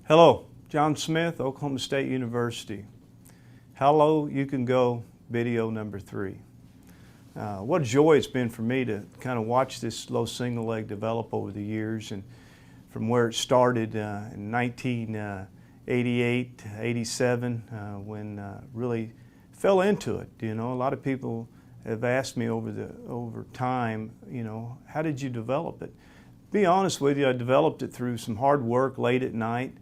Hello, John Smith, Oklahoma State University. How low you can go, video number 3. What a joy it's been for me to kind of watch this low single leg develop over the years, and from where it started in 1988, 87, when really fell into it. You know, a lot of people have asked me over time, you know, how did you develop it? To be honest with you, I developed it through some hard work late at night,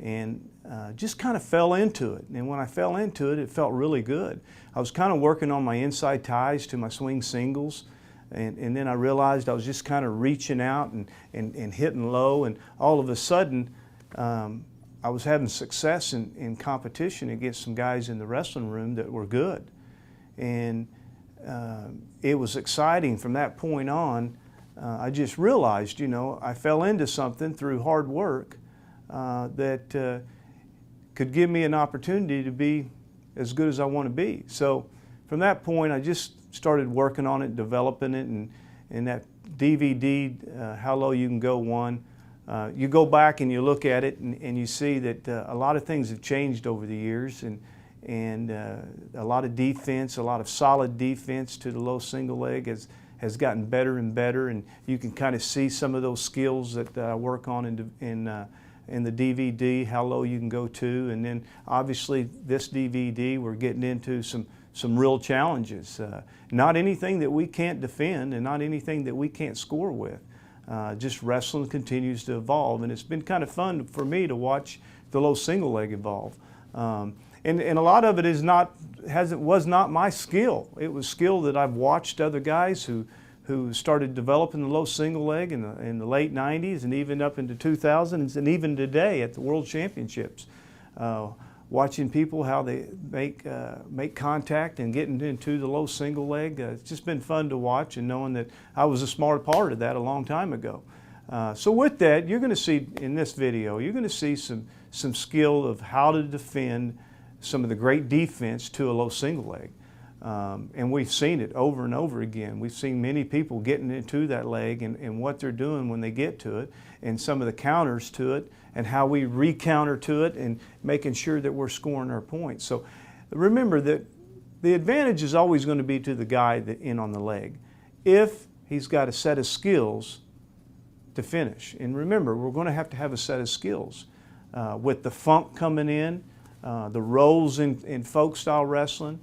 and just kind of fell into it. And when I fell into it, it felt really good. I was kind of working on my inside ties to my swing singles, and then I realized I was just kind of reaching out and hitting low, and all of a sudden I was having success in competition against some guys in the wrestling room that were good. And it was exciting from that point on. I just realized, you know, I fell into something through hard work that could give me an opportunity to be as good as I want to be. So from that point, I just started working on it, developing it, and that DVD, How Low You Can Go 1, you go back and you look at it and you see that a lot of things have changed over the years, and a lot of defense, a lot of solid defense to the low single leg has gotten better and better, and you can kind of see some of those skills that I work on in the DVD, How Low You Can Go To. And then obviously this DVD, we're getting into some real challenges. Not anything that we can't defend and not anything that we can't score with. Just wrestling continues to evolve, and it's been kind of fun for me to watch the low single leg evolve. And a lot of it was not my skill. It was skill that I've watched other guys who started developing the low single leg in the late 90s and even up into 2000s and even today at the World Championships. Watching people, how they make contact and getting into the low single leg. It's just been fun to watch, and knowing that I was a smart part of that a long time ago. So with that, you're going to see in this video, you're going to see some skill of how to defend some of the great defense to a low single leg. And we've seen it over and over again. We've seen many people getting into that leg and what they're doing when they get to it, and some of the counters to it, and how we re-counter to it, and making sure that we're scoring our points. So remember that the advantage is always going to be to the guy that in on the leg, if he's got a set of skills to finish. And remember, we're going to have a set of skills. With the funk coming in, the rolls in folk style wrestling,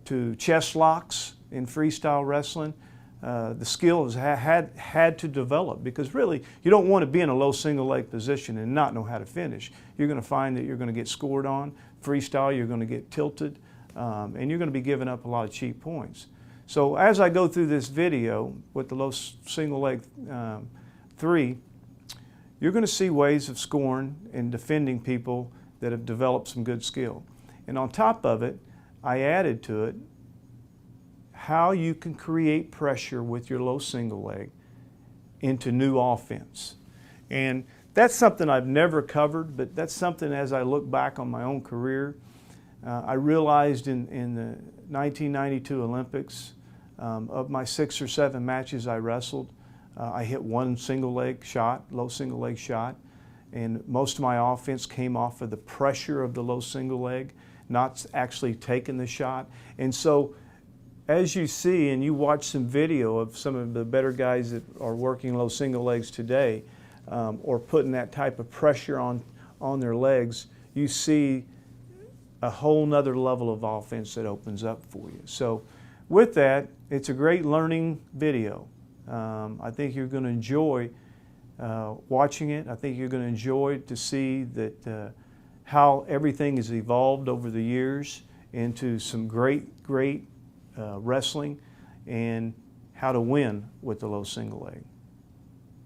to chest locks in freestyle wrestling, the skill has had to develop, because really you don't want to be in a low single leg position and not know how to finish. You're going to find that you're going to get scored on. Freestyle, you're going to get tilted, and you're going to be giving up a lot of cheap points. So as I go through this video with the low single leg 3, you're going to see ways of scoring and defending people that have developed some good skill. And on top of it, I added to it how you can create pressure with your low single leg into new offense. And that's something I've never covered, but that's something, as I look back on my own career, I realized in the 1992 Olympics, of my 6 or 7 matches I wrestled, I hit one single leg shot, low single leg shot, and most of my offense came off of the pressure of the low single leg, not actually taking the shot. And so as you see, and you watch some video of some of the better guys that are working low single legs today, or putting that type of pressure on their legs, you see a whole nother level of offense that opens up for you. So with that, it's a great learning video. I think you're going to enjoy watching it. I think you're going to enjoy to see that how everything has evolved over the years into some great wrestling, and how to win with the low single leg.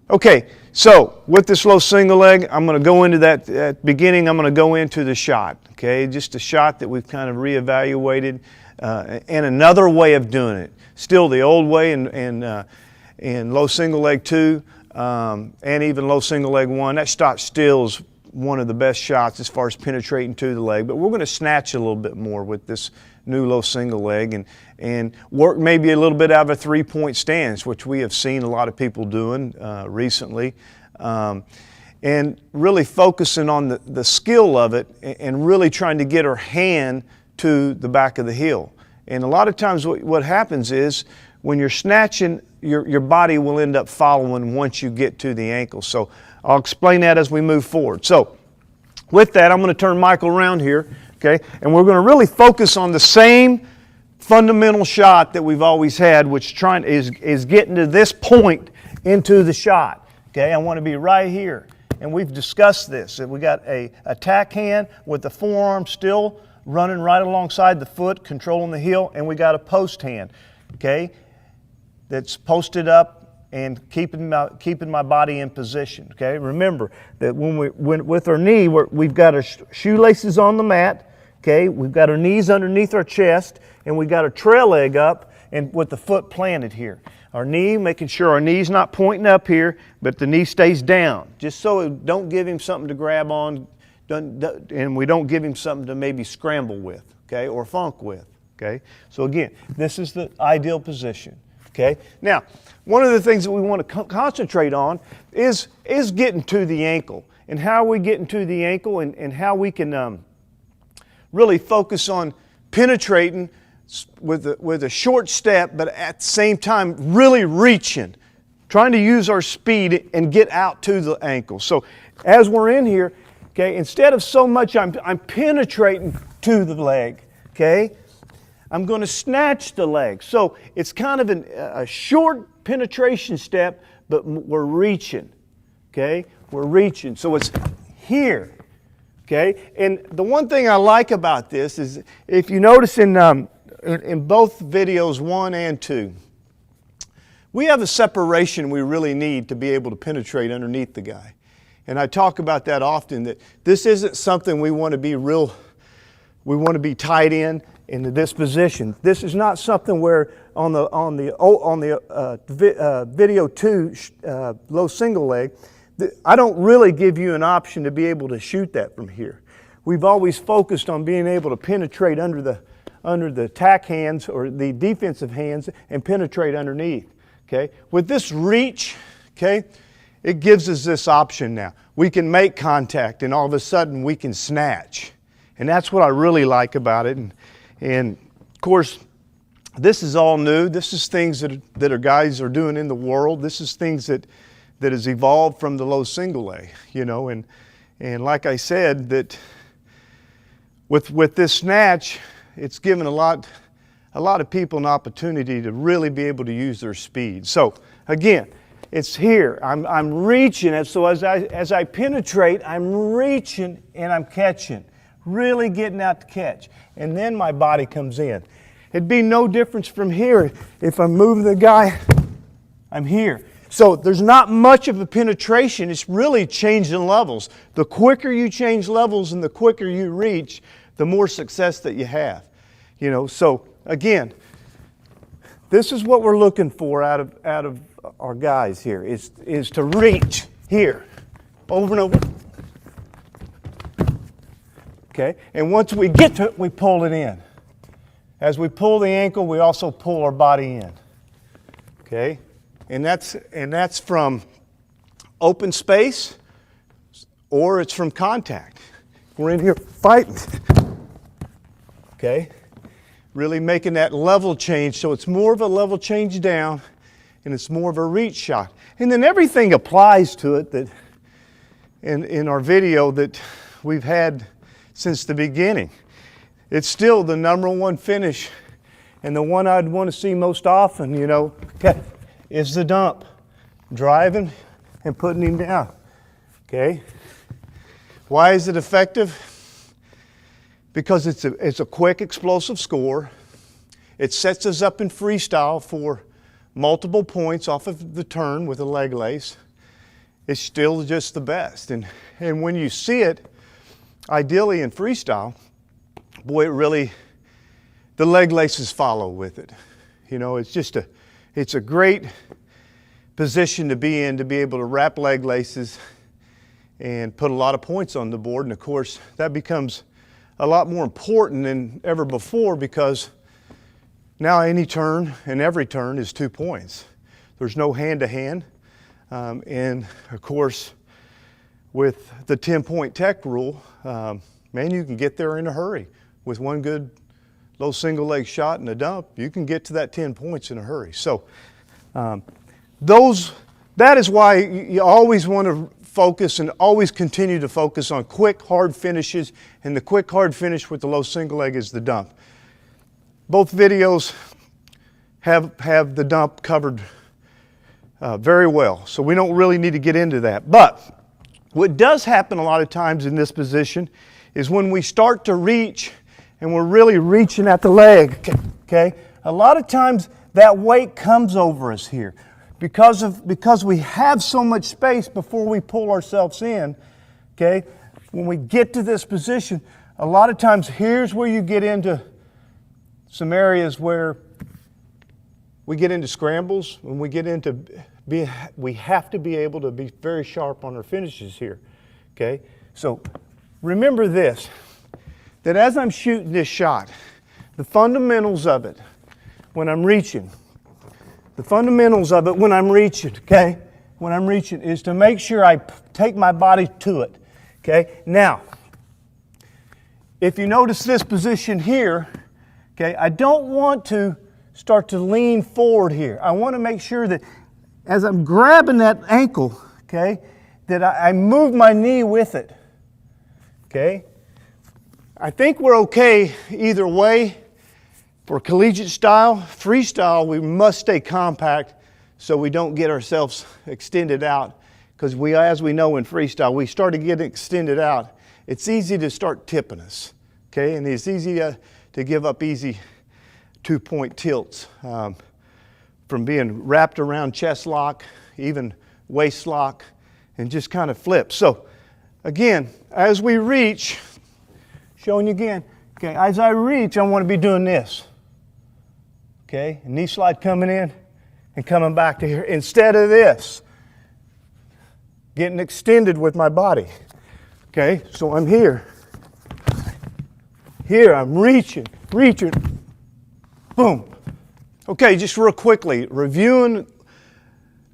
Okay, so with this low single leg, I'm going to go into that at beginning. I'm going to go into the shot, okay? Just a shot that we've kind of reevaluated, and another way of doing it. Still the old way in low single leg 2, and even low single leg 1. That shot still is one of the best shots as far as penetrating to the leg, but we're going to snatch a little bit more with this new low single leg, and work maybe a little bit out of a 3-point stance, which we have seen a lot of people doing recently. and really focusing on the skill of it and really trying to get her hand to the back of the heel. And a lot of times what happens is when you're snatching, your body will end up following once you get to the ankle. So I'll explain that as we move forward. So with that, I'm going to turn Michael around here, okay? And we're going to really focus on the same fundamental shot that we've always had, which is getting to this point into the shot, okay? I want to be right here. And we've discussed this. We got a attack hand with the forearm still running right alongside the foot, controlling the heel, and we got a post hand, okay, that's posted up and keeping my body in position, okay? Remember that when with our knee, we've got our shoelaces on the mat, okay? We've got our knees underneath our chest, and we've got our trail leg up and with the foot planted here. Our knee, making sure our knee's not pointing up here, but the knee stays down, just so it don't give him something to grab on, and we don't give him something to maybe scramble with, okay, or funk with, okay? So again, this is the ideal position, okay? Now, one of the things that we want to concentrate on is getting to the ankle, and how are we getting to the ankle, and how we can really focus on penetrating with a short step, but at the same time really reaching, trying to use our speed and get out to the ankle. So as we're in here, okay, instead of so much I'm penetrating to the leg, okay, I'm going to snatch the leg. So it's kind of a short penetration step, but we're reaching, okay? We're reaching. So it's here, okay? And the one thing I like about this is if you notice in both videos 1 and 2, we have a separation we really need to be able to penetrate underneath the guy. And I talk about that often, that this isn't something we want to be tied into this position. This is not something where on the video 2 low single leg, I don't really give you an option to be able to shoot that from here. We've always focused on being able to penetrate under the attack hands or the defensive hands and penetrate underneath, okay? With this reach, okay, it gives us this option now. We can make contact and all of a sudden we can snatch. And that's what I really like about it. And of course, this is all new. This is things that our guys are doing in the world. This is things that has evolved from the low single leg, you know. And like I said, that with this snatch, it's given a lot of people an opportunity to really be able to use their speed. So again, it's here. I'm reaching it. So as I penetrate, I'm reaching and I'm catching, really getting out to catch. And then my body comes in. It'd be no difference from here. If I'm moving the guy, I'm here. So there's not much of a penetration. It's really changing levels. The quicker you change levels and the quicker you reach, the more success that you have. You know, so again, this is what we're looking for out of our guys here, is to reach here, over and over. Okay, and once we get to it, we pull it in. As we pull the ankle, we also pull our body in. Okay, and that's from open space, or it's from contact. We're in here fighting. Okay, really making that level change, so it's more of a level change down, and it's more of a reach shot. And then everything applies to it that in our video that we've had since the beginning. It's still the #1 finish, and the one I'd want to see most often, you know, is the dump. Driving and putting him down, okay? Why is it effective? Because it's a quick, explosive score. It sets us up in freestyle for multiple points off of the turn with a leg lace. It's still just the best. And when you see it, ideally in freestyle, boy, it really, the leg laces follow with it. You know, it's a great position to be in, to be able to wrap leg laces and put a lot of points on the board. And of course, that becomes a lot more important than ever before, because now any turn and every turn is 2 points. There's no hand-to-hand. And of course, with the 10-point tech rule, man, you can get there in a hurry. With one good low single leg shot and a dump, you can get to that 10 points in a hurry. So that is why you always want to focus and always continue to focus on quick, hard finishes, and the quick, hard finish with the low single leg is the dump. Both videos have the dump covered very well, so we don't really need to get into that. But what does happen a lot of times in this position is when we start to reach and we're really reaching at the leg, okay? A lot of times that weight comes over us here because we have so much space before we pull ourselves in, okay? When we get to this position, a lot of times here's where you get into some areas where we get into scrambles, when we get into we have to be able to be very sharp on our finishes here, okay? So remember this, that as I'm shooting this shot, the fundamentals of it when I'm reaching, okay? When I'm reaching is to make sure I take my body to it, okay? Now, if you notice this position here, okay, I don't want to start to lean forward here. I want to make sure that as I'm grabbing that ankle, okay, that I move my knee with it, okay? I think we're okay either way. For collegiate style, freestyle, we must stay compact so we don't get ourselves extended out, because as we know in freestyle, we start to get extended out, it's easy to start tipping us, okay? And it's easy to give up easy 2-point tilts from being wrapped around chest lock, even waist lock, and just kind of flip. So again, as we reach, showing you again, okay, as I reach, I want to be doing this, okay? Knee slide coming in and coming back to here, instead of this, getting extended with my body, okay? So I'm here, I'm reaching, boom. Okay, just real quickly, reviewing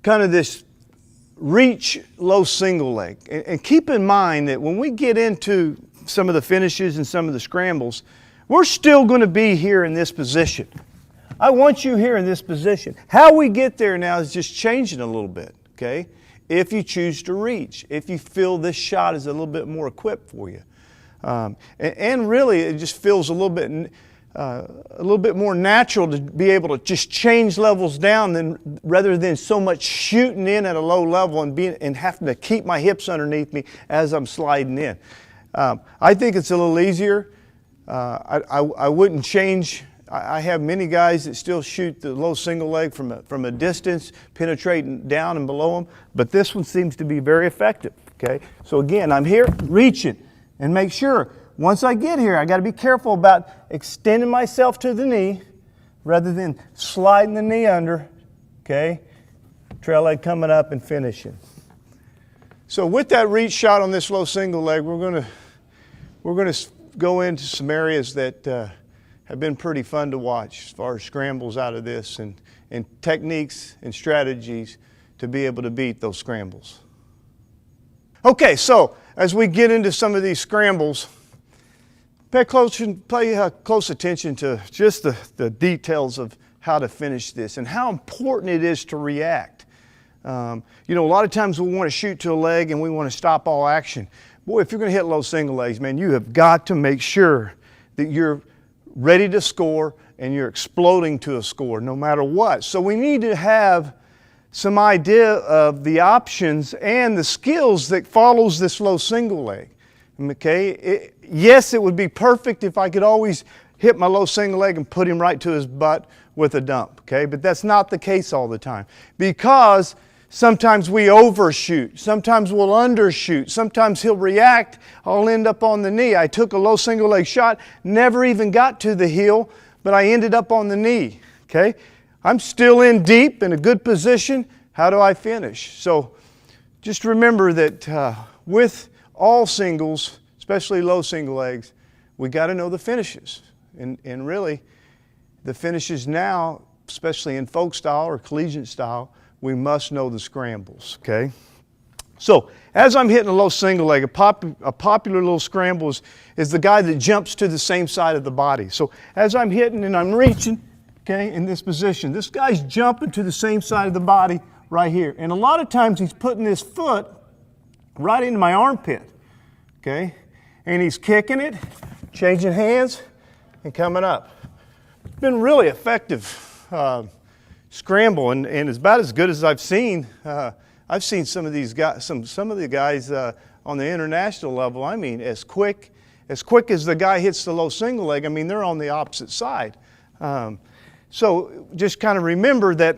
kind of this reach low single leg. And keep in mind that when we get into some of the finishes and some of the scrambles, we're still going to be here in this position. I want you here in this position. How we get there now is just changing a little bit, okay? If you choose to reach, if you feel this shot is a little bit more equipped for you. And really, it just feels a little bit more natural to be able to just change levels down rather than so much shooting in at a low level and having to keep my hips underneath me as I'm sliding in. I think it's a little easier. I wouldn't change. I have many guys that still shoot the low single leg from a distance, penetrating down and below them, but this one seems to be very effective, okay? So again, I'm here reaching, and make sure once I get here, I got to be careful about extending myself to the knee rather than sliding the knee under, okay? Trail leg coming up and finishing. So with that reach shot on this low single leg, we're going to go into some areas that have been pretty fun to watch as far as scrambles out of this and techniques and strategies to be able to beat those scrambles. Okay, so as we get into some of these scrambles, pay close attention to just the details of how to finish this and how important it is to react. You know, a lot of times we want to shoot to a leg and we want to stop all action. Boy, if you're going to hit low single legs, man, you have got to make sure that you're ready to score and you're exploding to a score no matter what. So we need to have some idea of the options and the skills that follows this low single leg. Okay, yes, it would be perfect if I could always hit my low single leg and put him right to his butt with a dump, okay? But that's not the case all the time, because sometimes we overshoot, sometimes we'll undershoot, sometimes he'll react, I'll end up on the knee. I took a low single leg shot, never even got to the heel, but I ended up on the knee, okay? I'm still in deep in a good position. How do I finish? So just remember that with all singles, especially low single legs, we got to know the finishes. And really, the finishes now, especially in folk style or collegiate style, we must know the scrambles, okay? So as I'm hitting a low single leg, a popular little scramble is the guy that jumps to the same side of the body. So as I'm hitting and I'm reaching, okay, in this position, this guy's jumping to the same side of the body right here. And a lot of times he's putting his foot right into my armpit, okay? And he's kicking it, changing hands, and coming up. It's been really effective scramble, and it's about as good as I've seen. I've seen some of these guys, some of the guys on the international level. I mean, as quick as the guy hits the low single leg. I mean, they're on the opposite side. So just kind of remember that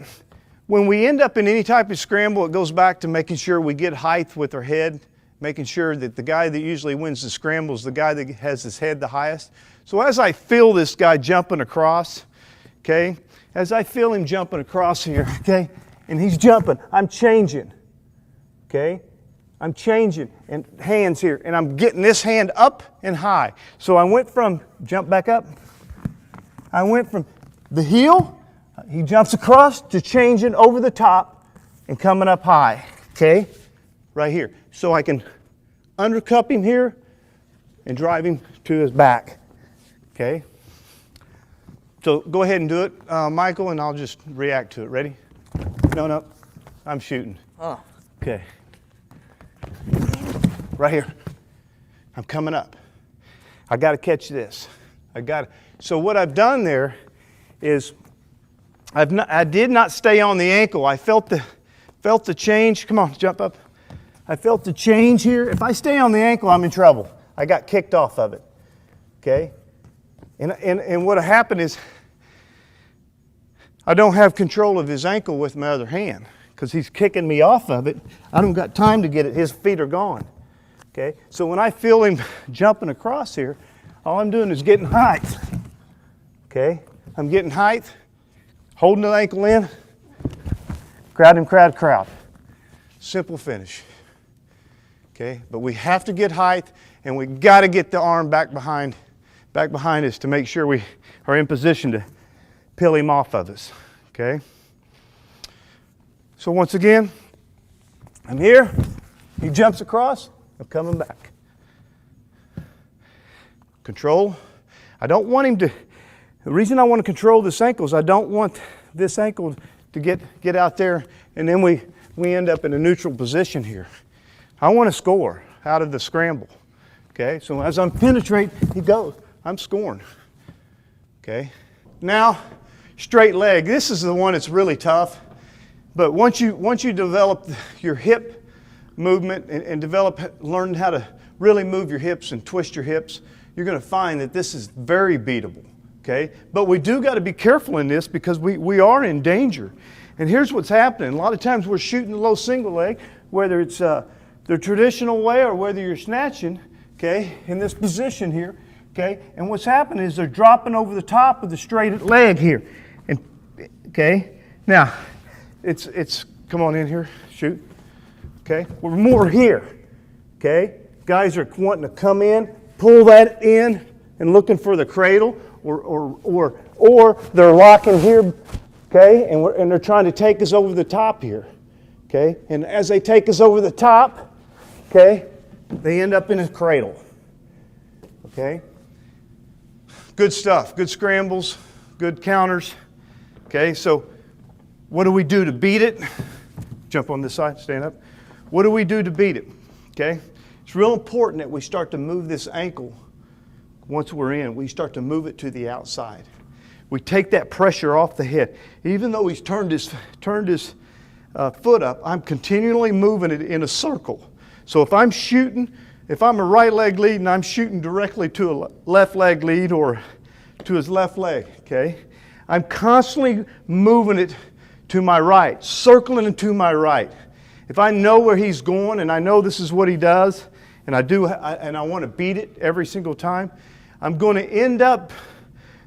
when we end up in any type of scramble, it goes back to making sure we get height with our head, making sure that the guy that usually wins the scramble is the guy that has his head the highest. So as I feel this guy jumping across, okay, as I feel him jumping across here, okay, and he's jumping, I'm changing. Okay, I'm changing, and hands here, and I'm getting this hand up and high. So I went from, jump back up, I went from the heel, he jumps across, to changing over the top and coming up high, okay, right here. So I can undercup him here and drive him to his back, okay. So go ahead and do it, Michael, and I'll just react to it. Ready? No, I'm shooting. Oh. Okay. Right here. I'm coming up. I got to catch this. So what I've done there is I did not stay on the ankle. I felt the change. Come on, jump up. I felt the change here. If I stay on the ankle, I'm in trouble. I got kicked off of it. Okay? And what happened is I don't have control of his ankle with my other hand because he's kicking me off of it. I don't got time to get it. His feet are gone. Okay? So when I feel him jumping across here, all I'm doing is getting height. Okay? I'm getting height, holding the ankle in, crowd him, crowd. Simple finish. Okay? But we have to get height, and we got to get the arm back behind us to make sure we are in position to peel him off of us. Okay? So once again, I'm here. He jumps across. I'm coming back. Control. I don't want him to, the reason I want to control this ankle is I don't want this ankle to get out there and then we end up in a neutral position here. I want to score out of the scramble. Okay, so as I'm penetrating, he goes. I'm scoring. Okay, now straight leg. This is the one that's really tough. But once you develop your hip movement and learn how to really move your hips and twist your hips, you're going to find that this is very beatable. Okay, but we do got to be careful in this because we are in danger. And here's what's happening. A lot of times we're shooting a low single leg, whether it's the traditional way or whether you're snatching. Okay, in this position here. Okay, and what's happening is they're dropping over the top of the straight leg here. And okay, now it's come on in here, shoot. Okay, we're more here. Okay, guys are wanting to come in, pull that in, and looking for the cradle, or they're locking here. Okay, and they're trying to take us over the top here. Okay, and as they take us over the top, okay, they end up in a cradle. Okay, good stuff, good scrambles, good counters. Okay, so what do we do to beat it? Jump on this side, stand up. What do we do to beat it? Okay, it's real important that we start to move this ankle. Once we're in, we start to move it to the outside. We take that pressure off the head. Even though he's turned his foot up, I'm continually moving it in a circle. So if I'm shooting, if I'm a right leg lead and I'm shooting directly to a left leg lead or to his left leg, okay, I'm constantly moving it to my right, circling it to my right. If I know where he's going and I know this is what he does, and I want to beat it every single time, I'm going to end up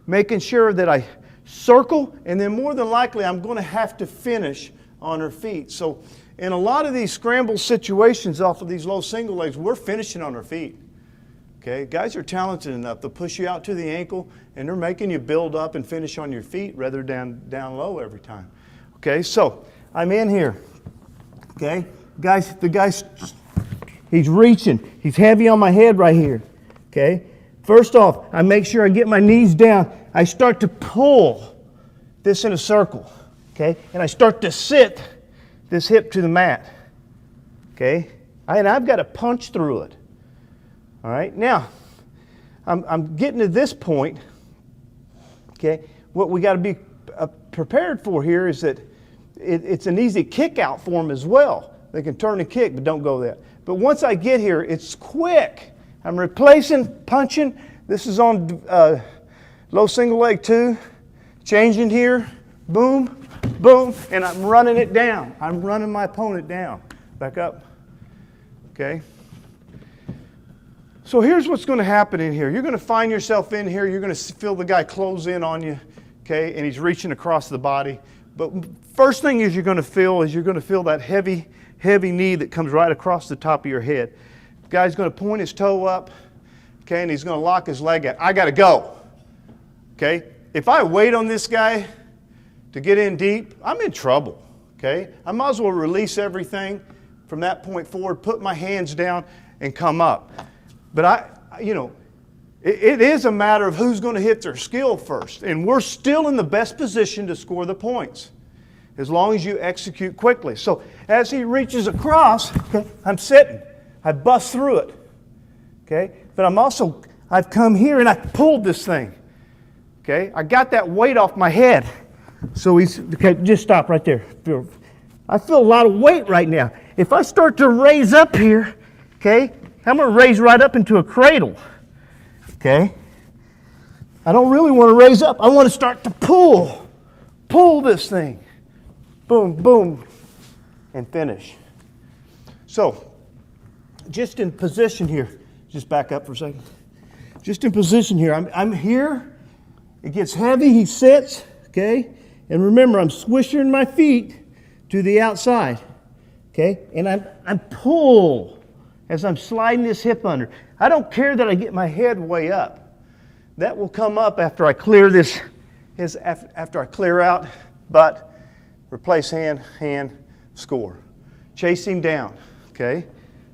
making sure that I circle, and then more than likely I'm going to have to finish on her feet. So in a lot of these scramble situations off of these low single legs, we're finishing on our feet. Okay, guys are talented enough to push you out to the ankle, and they're making you build up and finish on your feet rather than down low every time. Okay, so I'm in here. Okay, The guy's, he's reaching. He's heavy on my head right here, okay? First off, I make sure I get my knees down. I start to pull this in a circle, okay? And I start to sit this hip to the mat, okay? And I've got to punch through it, all right? Now, I'm getting to this point, okay? What we got to be prepared for here is that it's an easy kick out for them as well. They can turn and kick, but don't go that. But once I get here, it's quick. I'm replacing, punching. This is on low single leg 2. Changing here, boom, boom, and I'm running it down. I'm running my opponent down. Back up, okay? So here's what's going to happen in here. You're going to find yourself in here. You're going to feel the guy close in on you, okay? And he's reaching across the body. But first thing is you're going to feel that heavy knee that comes right across the top of your head. The guy's going to point his toe up, okay, and he's going to lock his leg out. I got to go, okay? If I wait on this guy to get in deep, I'm in trouble, okay? I might as well release everything from that point forward, put my hands down, and come up. But it is a matter of who's going to hit their skill first. And we're still in the best position to score the points as long as you execute quickly. So as he reaches across, okay, I'm sitting. I bust through it, okay? But I've come here and I pulled this thing, okay? I got that weight off my head. So okay, just stop right there. I feel a lot of weight right now. If I start to raise up here, okay, I'm going to raise right up into a cradle, okay? I don't really want to raise up. I want to start to pull this thing. Boom, boom, and finish. So, just in position here, just back up for a second. Just in position here, I'm here. It gets heavy, he sits, okay? And remember, I'm swishing my feet to the outside, okay? And I'm pull as I'm sliding this hip under. I don't care that I get my head way up. That will come up after I clear this, after I clear out, but replace hand, score. Chase him down, okay?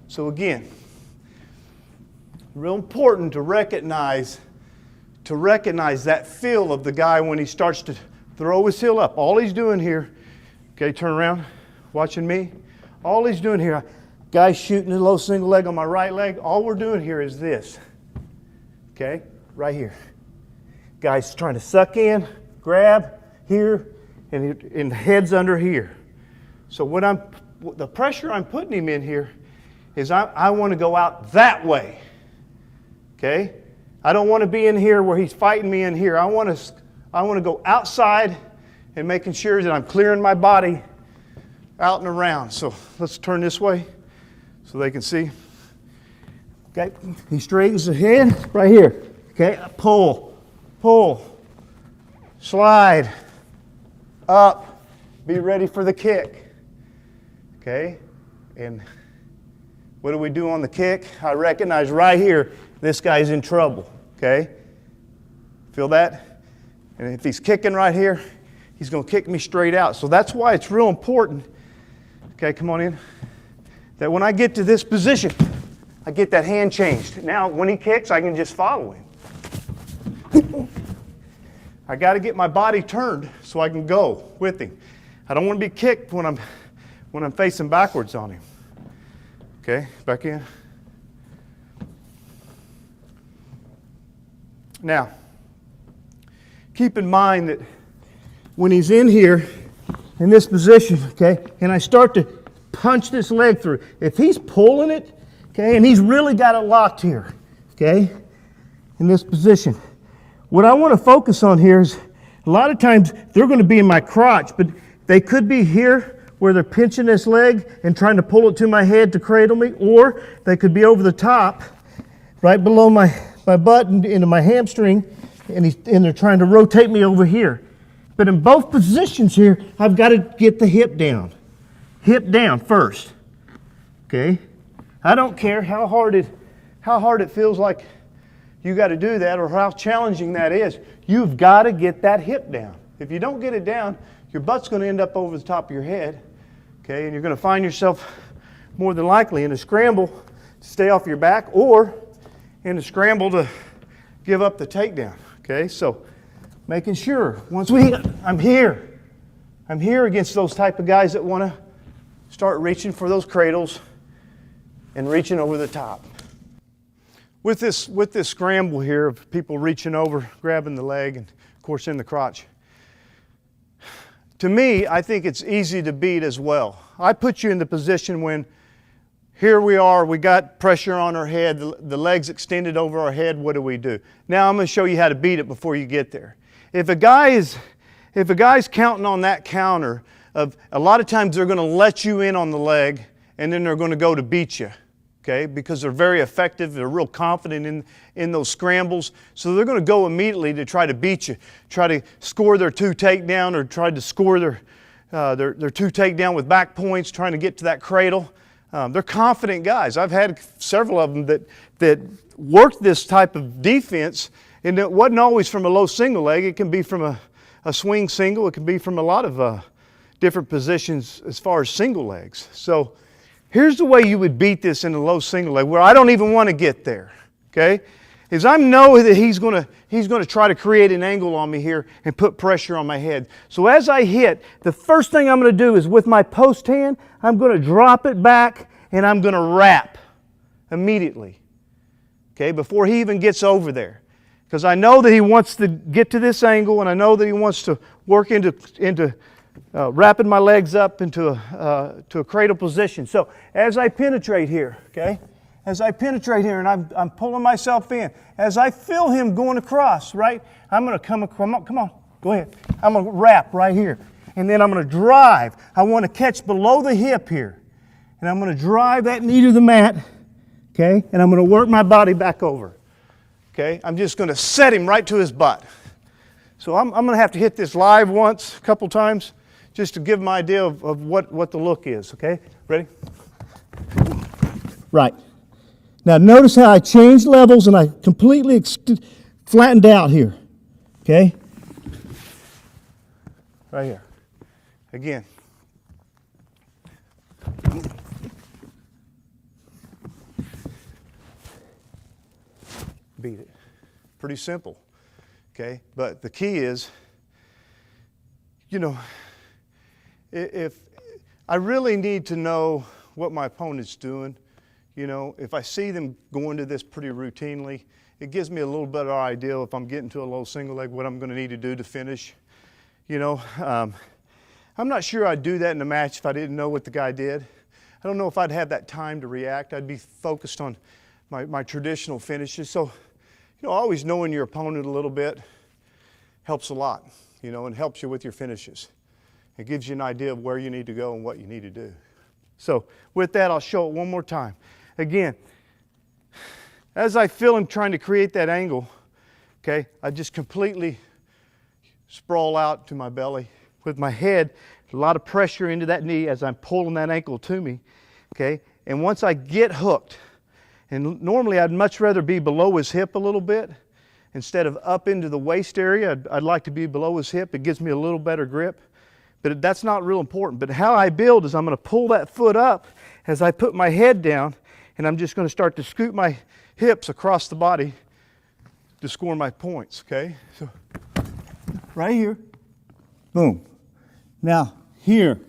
So again, real important to recognize that feel of the guy when he starts to throw his heel up. All he's doing here, okay, turn around, watching me. All he's doing here, guy's shooting a low single leg on my right leg. All we're doing here is this, okay, right here. Guy's trying to suck in, grab here, and the head's under here. So the pressure I'm putting him in here is I want to go out that way, okay? I don't want to be in here where he's fighting me in here. I want to go outside and making sure that I'm clearing my body out and around. So let's turn this way so they can see. Okay, he straightens the head right here. Okay, pull, slide, up, be ready for the kick. Okay, and what do we do on the kick? I recognize right here, this guy's in trouble. Okay, feel that? And if he's kicking right here, he's going to kick me straight out. So that's why it's real important. Okay, come on in. That when I get to this position, I get that hand changed. Now, when he kicks, I can just follow him. I got to get my body turned so I can go with him. I don't want to be kicked when I'm facing backwards on him. Okay, back in. Now, keep in mind that when he's in here, in this position, okay, and I start to punch this leg through. If he's pulling it, okay, and he's really got it locked here, okay, in this position, what I want to focus on here is a lot of times they're going to be in my crotch, but they could be here where they're pinching this leg and trying to pull it to my head to cradle me, or they could be over the top, right below my butt and into my hamstring, and they're trying to rotate me over here. But in both positions here, I've got to get the hip down. Hip down first, okay? I don't care how hard it feels like you got to do that or how challenging that is. You've got to get that hip down. If you don't get it down, your butt's going to end up over the top of your head, okay? And you're going to find yourself more than likely in a scramble to stay off your back or in a scramble to give up the takedown. Okay, so making sure once I'm here against those type of guys that want to start reaching for those cradles and reaching over the top. With this scramble here of people reaching over, grabbing the leg, and of course in the crotch, to me, I think it's easy to beat as well. I put you in the position when here we are, we got pressure on our head, the legs extended over our head, what do? Now I'm going to show you how to beat it before you get there. If a guy's counting on that counter, a lot of times they're going to let you in on the leg and then they're going to go to beat you. Okay, because they're very effective, they're real confident in those scrambles, so they're going to go immediately to try to beat you, try to score their 2 takedown or try to score their 2 takedown with back points, trying to get to that cradle. They're confident guys. I've had several of them that worked this type of defense, and it wasn't always from a low single leg. It can be from a swing single. It can be from a lot of different positions as far as single legs. So here's the way you would beat this in a low single leg, where I don't even want to get there, okay? Is I know that he's going to try to create an angle on me here and put pressure on my head. So as I hit, the first thing I'm going to do is with my post hand, I'm going to drop it back and I'm going to wrap immediately, okay, before he even gets over there. Because I know that he wants to get to this angle and I know that he wants to work into wrapping my legs up into a cradle position. So as I penetrate here, okay, as I penetrate here and I'm pulling myself in, as I feel him going across, right, I'm going to come on, go ahead. I'm going to wrap right here. And then I'm going to drive. I want to catch below the hip here. And I'm going to drive that knee to the mat, okay, and I'm going to work my body back over. Okay, I'm just going to set him right to his butt. So I'm going to have to hit this live once, a couple times, just to give them an idea of what the look is, okay? Ready? Right. Now notice how I changed levels and I completely flattened out here, okay? Right here. Again. Beat it. Pretty simple, okay? But the key is, you know, if I really need to know what my opponent's doing, you know, if I see them going to this pretty routinely, it gives me a little better idea if I'm getting to a low single leg, what I'm going to need to do to finish. You know, I'm not sure I'd do that in a match if I didn't know what the guy did. I don't know if I'd have that time to react. I'd be focused on my traditional finishes. So, you know, always knowing your opponent a little bit helps a lot, you know, and helps you with your finishes. It gives you an idea of where you need to go and what you need to do. So with that, I'll show it one more time. Again, as I feel him trying to create that angle, okay, I just completely sprawl out to my belly with my head, a lot of pressure into that knee as I'm pulling that ankle to me, okay? And once I get hooked, and normally I'd much rather be below his hip a little bit instead of up into the waist area. I'd like to be below his hip. It gives me a little better grip. But that's not real important. But how I build is I'm going to pull that foot up as I put my head down, and I'm just going to start to scoot my hips across the body to score my points, okay? So right here, boom. Now here,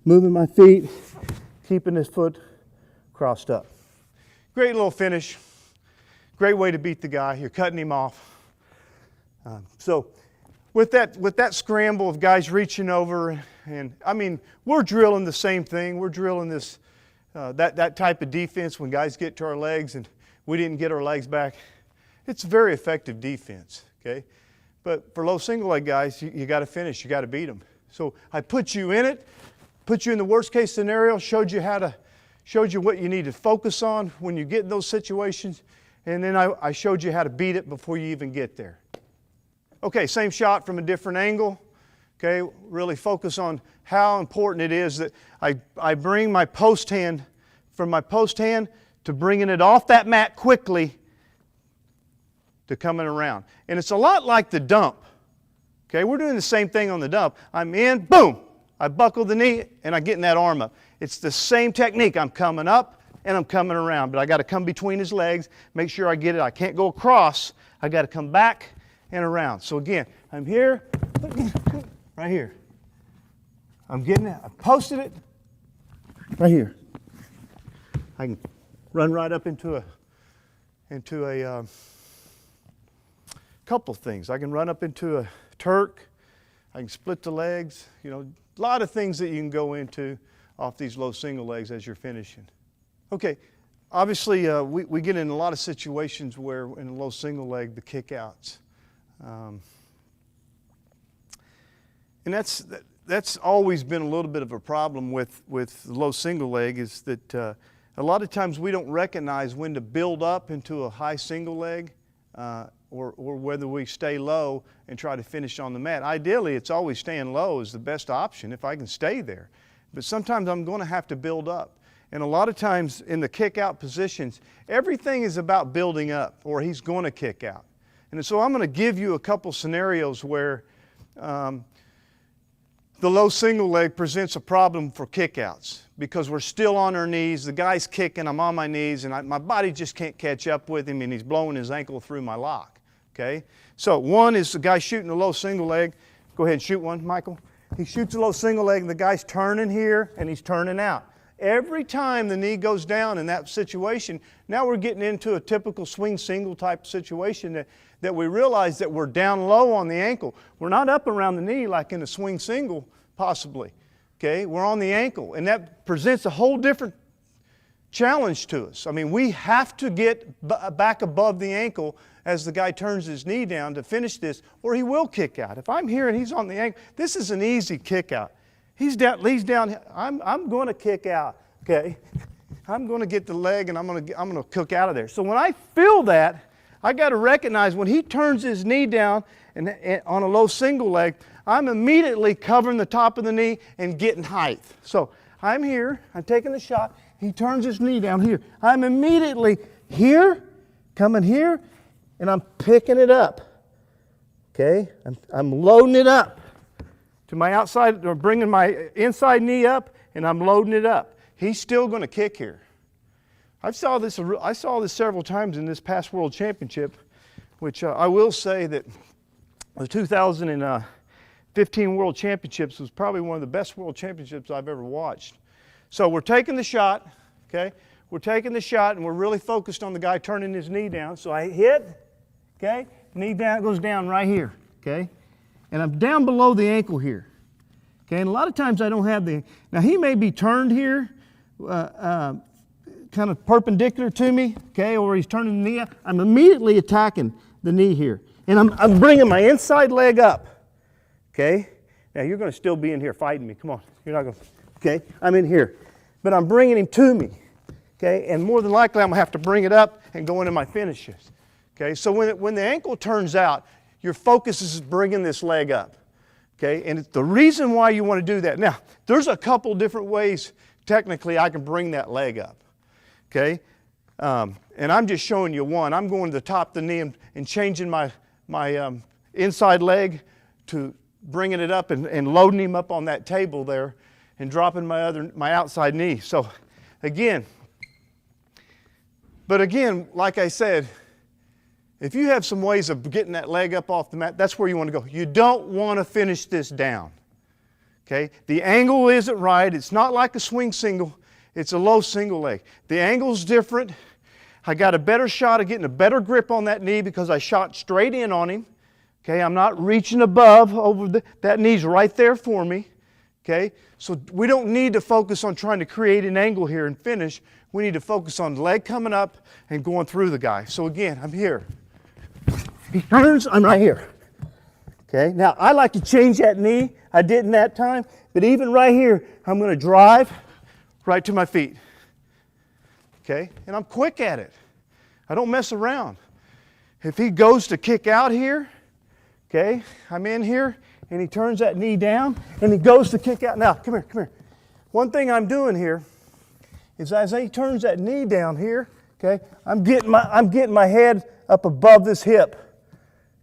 moving my feet, keeping this foot crossed up. Great little finish. Great way to beat the guy. You're cutting him off. So with that scramble of guys reaching over, and I mean, we're drilling the same thing. We're drilling this that type of defense when guys get to our legs and we didn't get our legs back. It's very effective defense, okay? But for low single leg guys, you got to finish. You got to beat them. So I put you in it, put you in the worst case scenario, showed you what you need to focus on when you get in those situations, and then I showed you how to beat it before you even get there. Okay, same shot from a different angle. Okay, really focus on how important it is that I bring my post hand, from my post hand to bringing it off that mat quickly to coming around. And it's a lot like the dump. Okay, we're doing the same thing on the dump. I'm in, boom, I buckle the knee, and I get in that arm up. It's the same technique. I'm coming up, and I'm coming around, but I got to come between his legs, make sure I get it. I can't go across. I got to come back and around. So again, I'm here, right here. I'm getting it. I posted it right here. I can run right up into a couple things. I can run up into a Turk. I can split the legs. You know, a lot of things that you can go into off these low single legs as you're finishing. Okay, obviously we get in a lot of situations where in a low single leg, the kickouts. And that's always been a little bit of a problem with the low single leg, is that a lot of times we don't recognize when to build up into a high single leg or whether we stay low and try to finish on the mat. Ideally, it's always staying low is the best option if I can stay there. But sometimes I'm going to have to build up. And a lot of times in the kick out positions, everything is about building up, or he's going to kick out. And so I'm going to give you a couple scenarios where the low single leg presents a problem for kickouts because we're still on our knees. The guy's kicking, I'm on my knees, and my body just can't catch up with him, and he's blowing his ankle through my lock. Okay? So one is the guy shooting a low single leg. Go ahead and shoot one, Michael. He shoots a low single leg, and the guy's turning here, and he's turning out. Every time the knee goes down in that situation, now we're getting into a typical swing single type situation that we realize that we're down low on the ankle. We're not up around the knee like in a swing single, possibly. Okay, we're on the ankle, and that presents a whole different challenge to us. I mean, we have to get back above the ankle as the guy turns his knee down to finish this, or he will kick out. If I'm here and he's on the ankle, this is an easy kick out. He's down. I'm going to kick out. Okay, I'm going to get the leg and I'm going to cook out of there. So when I feel that, I got to recognize when he turns his knee down and on a low single leg, I'm immediately covering the top of the knee and getting height. So I'm here. I'm taking the shot. He turns his knee down here. I'm immediately here, coming here, and I'm picking it up. Okay, I'm loading it up to my outside, or bringing my inside knee up, and I'm loading it up. He's still going to kick here. I saw this several times in this past World Championship, which I will say that the 2015 World Championships was probably one of the best World Championships I've ever watched. So we're taking the shot, okay? We're taking the shot, and we're really focused on the guy turning his knee down. So I hit, okay? Knee down, goes down right here, okay? And I'm down below the ankle here. Okay, and a lot of times I don't have now he may be turned here, kind of perpendicular to me, okay, or he's turning the knee up. I'm immediately attacking the knee here. And I'm bringing my inside leg up, okay? Now you're going to still be in here fighting me. Come on, you're not going to, okay? I'm in here. But I'm bringing him to me, okay? And more than likely I'm going to have to bring it up and go into my finishes, okay? So when the ankle turns out, your focus is bringing this leg up, okay? And it's the reason why you want to do that. Now, there's a couple different ways technically I can bring that leg up, okay? And I'm just showing you one. I'm going to the top of the knee and changing my inside leg to bringing it up and loading him up on that table there and dropping my outside knee. So again, like I said, if you have some ways of getting that leg up off the mat, that's where you want to go. You don't want to finish this down. Okay? The angle isn't right. It's not like a swing single. It's a low single leg. The angle's different. I got a better shot of getting a better grip on that knee because I shot straight in on him. Okay? I'm not reaching above over that knee's right there for me. Okay? So we don't need to focus on trying to create an angle here and finish. We need to focus on the leg coming up and going through the guy. So again, I'm here. He turns, I'm right here. Okay, now I like to change that knee. I didn't that time, but even right here, I'm going to drive right to my feet. Okay, and I'm quick at it. I don't mess around. If he goes to kick out here, okay, I'm in here, and he turns that knee down, and he goes to kick out. Now, come here. One thing I'm doing here is as he turns that knee down here, okay, I'm getting my head up above this hip.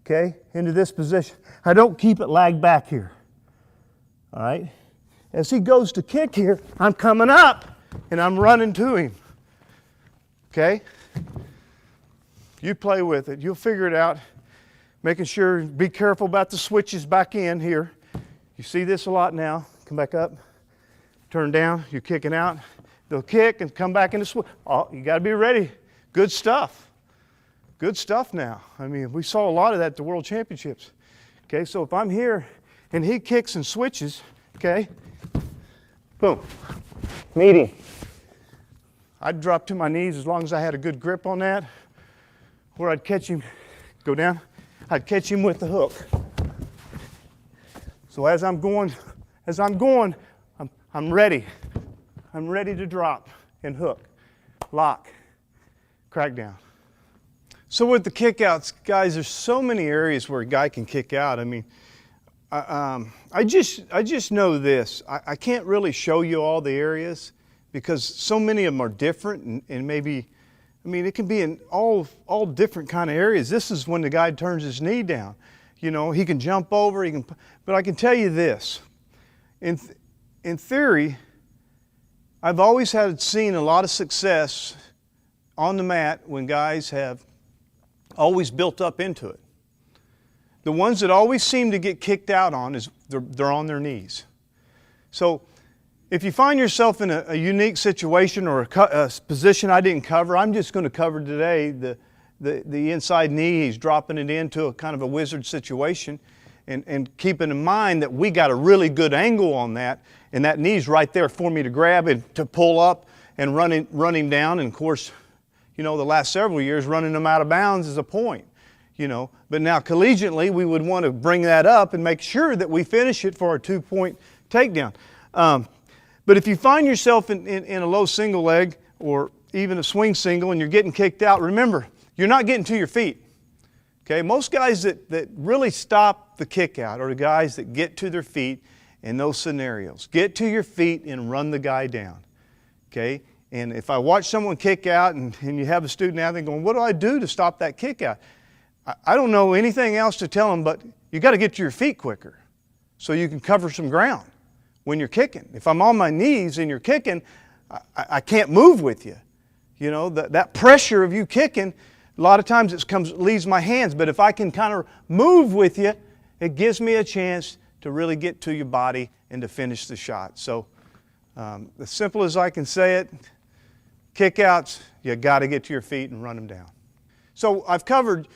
Okay, into this position. I don't keep it lagged back here. All right? as he goes to kick here, I'm coming up and I'm running to him. Okay? You play with it. You'll figure it out. Making sure, be careful about the switches back in here. You see this a lot now. Come back up. Turn down. You're kicking out. They'll kick and come back into switch. Oh, you got to be ready. Good stuff. Good stuff now. I mean, we saw a lot of that at the World Championships. Okay, so if I'm here and he kicks and switches, okay, boom, meeting. I'd drop to my knees as long as I had a good grip on that, where I'd catch him, go down, I'd catch him with the hook. So as I'm going, I'm ready. I'm ready to drop and hook, lock, crack down. So with the kickouts, guys, there's so many areas where a guy can kick out. I mean, I just know this. I can't really show you all the areas because so many of them are different and maybe, I mean, it can be in all different kind of areas. This is when the guy turns his knee down. You know, he can jump over, but I can tell you this. In theory, I've always seen a lot of success on the mat when guys have always built up into it. The ones that always seem to get kicked out on is they're on their knees. So if you find yourself in a unique situation or a position I didn't cover, I'm just going to cover today the inside knee. He's dropping it into a kind of a wizard situation, and keeping in mind that we got a really good angle on that, and that knee's right there for me to grab and to pull up and run him down. And of course, you know, the last several years running them out of bounds is a point. You know, but now collegiately we would want to bring that up and make sure that we finish it for our 2-point takedown. But if you find yourself in a low single leg or even a swing single and you're getting kicked out, remember, you're not getting to your feet. Okay, most guys that really stop the kick out are the guys that get to their feet in those scenarios. Get to your feet and run the guy down. Okay, and if I watch someone kick out and you have a student athlete going, what do I do to stop that kick out? I don't know anything else to tell them, but you got to get to your feet quicker so you can cover some ground when you're kicking. If I'm on my knees and you're kicking, I can't move with you. You know, that pressure of you kicking, a lot of times leaves my hands, but if I can kind of move with you, it gives me a chance to really get to your body and to finish the shot. So as simple as I can say it, kickouts, you got to get to your feet and run them down. So I've covered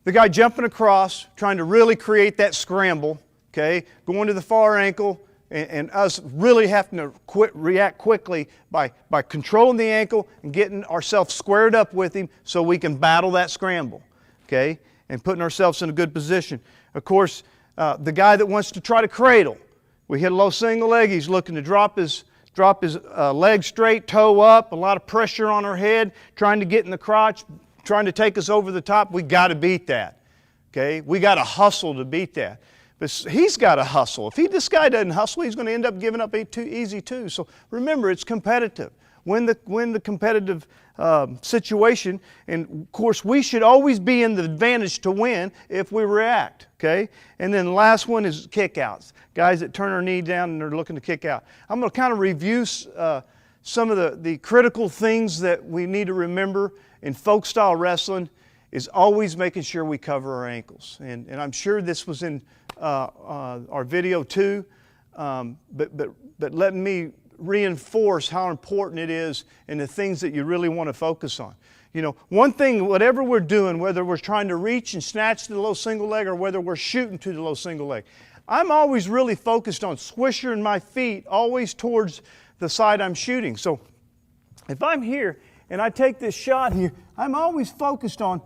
the guy jumping across, trying to really create that scramble, okay, going to the far ankle, and us really having to react quickly by controlling the ankle and getting ourselves squared up with him so we can battle that scramble, okay, and putting ourselves in a good position. Of course, the guy that wants to try to cradle, we hit a low single leg, he's looking to drop his leg straight, toe up, a lot of pressure on our head, trying to get in the crotch, trying to take us over the top. We got to beat that. Okay? We got to hustle to beat that. But he's got to hustle. If this guy doesn't hustle, he's going to end up giving up too easy too. So remember, it's competitive. Win the competitive situation, and of course we should always be in the advantage to win if we react. Okay? And then the last one is kickouts. Guys that turn their knee down and they're looking to kick out. I'm going to kind of review some of the critical things that we need to remember in folk style wrestling is always making sure we cover our ankles. And I'm sure this was in our video too, but let me reinforce how important it is and the things that you really want to focus on. You know, one thing, whatever we're doing, whether we're trying to reach and snatch to the low single leg or whether we're shooting to the low single leg, I'm always really focused on swishing my feet always towards the side I'm shooting. So if I'm here and I take this shot here, I'm always focused on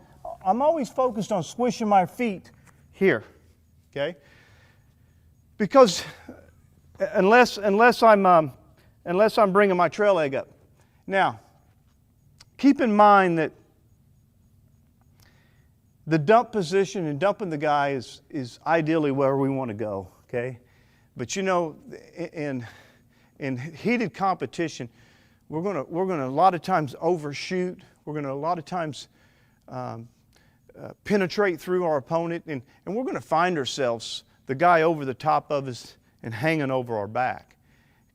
swishing my feet here, okay? Because unless I'm bringing my trail leg up. Now, keep in mind that the dump position and dumping the guy is ideally where we want to go, okay? But you know, in heated competition, we're going to a lot of times overshoot. We're going to a lot of times penetrate through our opponent, and we're going to find ourselves the guy over the top of us and hanging over our back.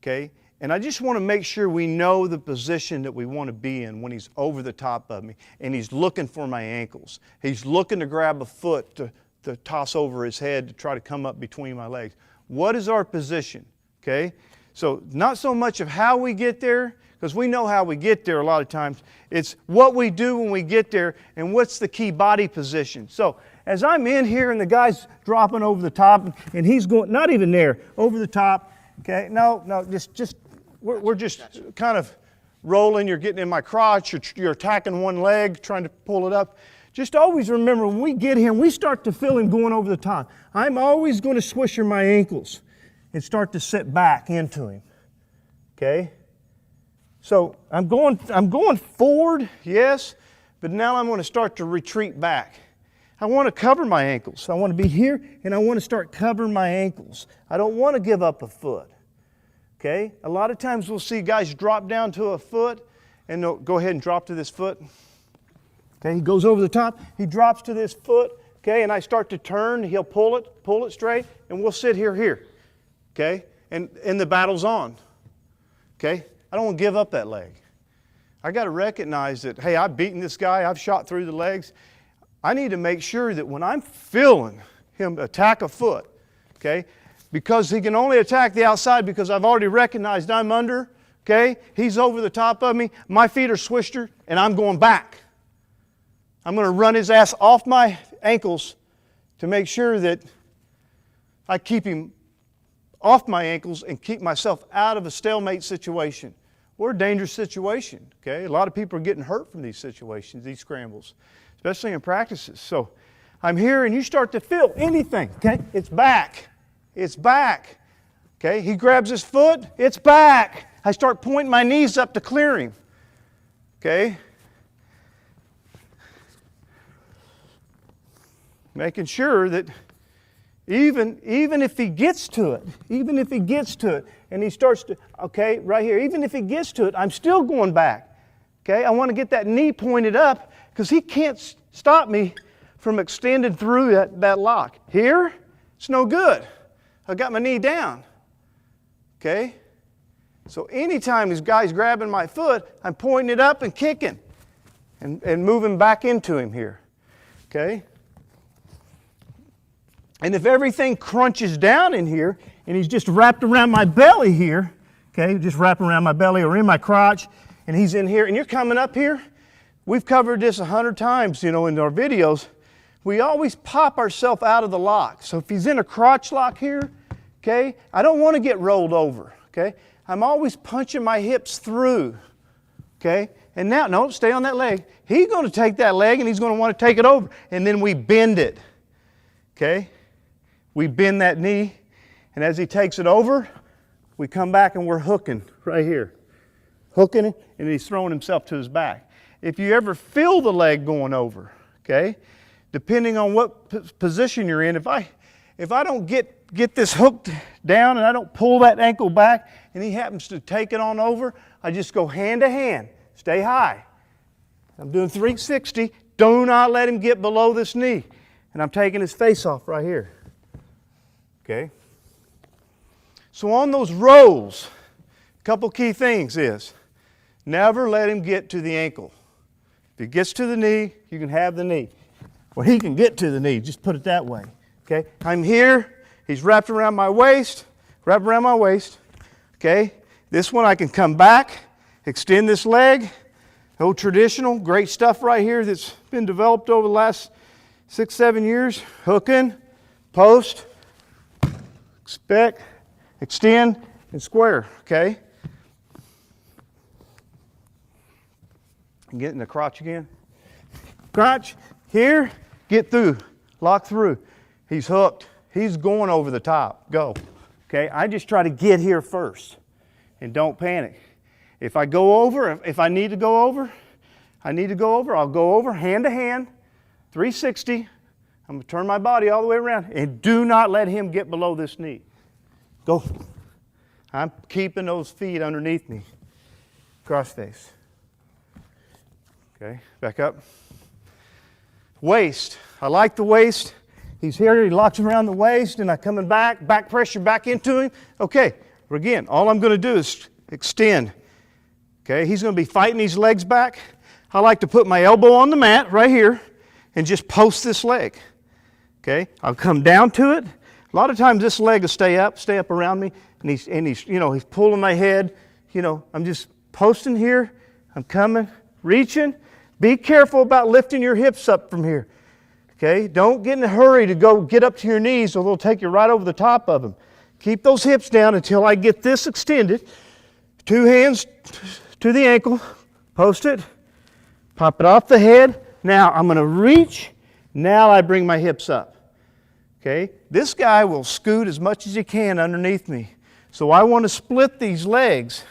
okay? And I just want to make sure we know the position that we want to be in when he's over the top of me and he's looking for my ankles. He's looking to grab a foot to toss over his head to try to come up between my legs. What is our position, okay? So not so much of how we get there, because we know how we get there a lot of times. It's what we do when we get there and what's the key body position. So as I'm in here and the guy's dropping over the top and he's going, not even there, over the top, okay? No, we're just kind of rolling. You're getting in my crotch. You're attacking one leg, trying to pull it up. Just always remember, when we get him, we start to feel him going over the top. I'm always going to swisher my ankles and start to sit back into him. Okay? So I'm going forward, yes, but now I'm going to start to retreat back. I want to cover my ankles. I want to be here, and I want to start covering my ankles. I don't want to give up a foot. Okay? A lot of times we'll see guys drop down to a foot, and they'll go ahead and drop to this foot. Okay, he goes over the top, he drops to this foot, okay, and I start to turn, he'll pull it straight, and we'll sit here, okay, and the battle's on, okay? I don't want to give up that leg. I got to recognize that, hey, I've beaten this guy, I've shot through the legs. I need to make sure that when I'm feeling him attack a foot, okay, because he can only attack the outside because I've already recognized I'm under, okay, he's over the top of me, my feet are swished, and I'm going back. I'm going to run his ass off my ankles to make sure that I keep him off my ankles and keep myself out of a stalemate situation or a dangerous situation. Okay? A lot of people are getting hurt from these situations, these scrambles, especially in practices. So I'm here and you start to feel anything. Okay? It's back. It's back. Okay? He grabs his foot. It's back. I start pointing my knees up to clear him. Okay? Making sure that even if he gets to it, and he starts to, okay, right here, even if he gets to it, I'm still going back. Okay, I want to get that knee pointed up because he can't stop me from extending through that lock. Here, it's no good. I got my knee down. Okay? So anytime this guy's grabbing my foot, I'm pointing it up and kicking and moving back into him here. Okay? And if everything crunches down in here and he's just wrapped around my belly here, okay, just wrapping around my belly or in my crotch, and he's in here and you're coming up here, we've covered this 100 times, in our videos. We always pop ourselves out of the lock. So if he's in a crotch lock here, okay, I don't want to get rolled over, okay? I'm always punching my hips through, okay? And now, no, stay on that leg. He's going to take that leg and he's going to want to take it over. And then we bend it, okay? We bend that knee, and as he takes it over, we come back and we're hooking right here. Hooking it, and he's throwing himself to his back. If you ever feel the leg going over, okay, depending on what position you're in, if I don't get this hooked down and I don't pull that ankle back and he happens to take it on over, I just go hand to hand, stay high. I'm doing 360, do not let him get below this knee. And I'm taking his face off right here. Okay? So on those rolls, a couple key things is, never let him get to the ankle. If he gets to the knee, you can have the knee. Well, he can get to the knee, just put it that way. Okay? I'm here, he's wrapped around my waist, okay? This one I can come back, extend this leg, old traditional, great stuff right here that's been developed over the last 6-7 years. Hooking, post, expect, extend, and square, okay? Get in the crotch again. Crotch, here, get through, lock through. He's hooked. He's going over the top. Go. Okay, I just try to get here first and don't panic. If I go over, if I need to go over, I'll go over hand to hand, 360. I'm going to turn my body all the way around and do not let him get below this knee. Go. I'm keeping those feet underneath me. Cross face. Okay, back up. Waist. I like the waist. He's here, he locks around the waist, and I'm coming back pressure back into him. Okay, Again, all I'm going to do is extend. Okay, he's going to be fighting these legs back. I like to put my elbow on the mat right here and just post this leg. Okay, I'll come down to it. A lot of times this leg will stay up around me, and he's he's pulling my head. I'm just posting here. I'm coming, reaching. Be careful about lifting your hips up from here. Okay, don't get in a hurry to go get up to your knees, or they'll take you right over the top of them. Keep those hips down until I get this extended. 2 hands to the ankle, post it, pop it off the head. Now I'm going to reach. Now I bring my hips up. Okay, this guy will scoot as much as he can underneath me. So I want to split these legs.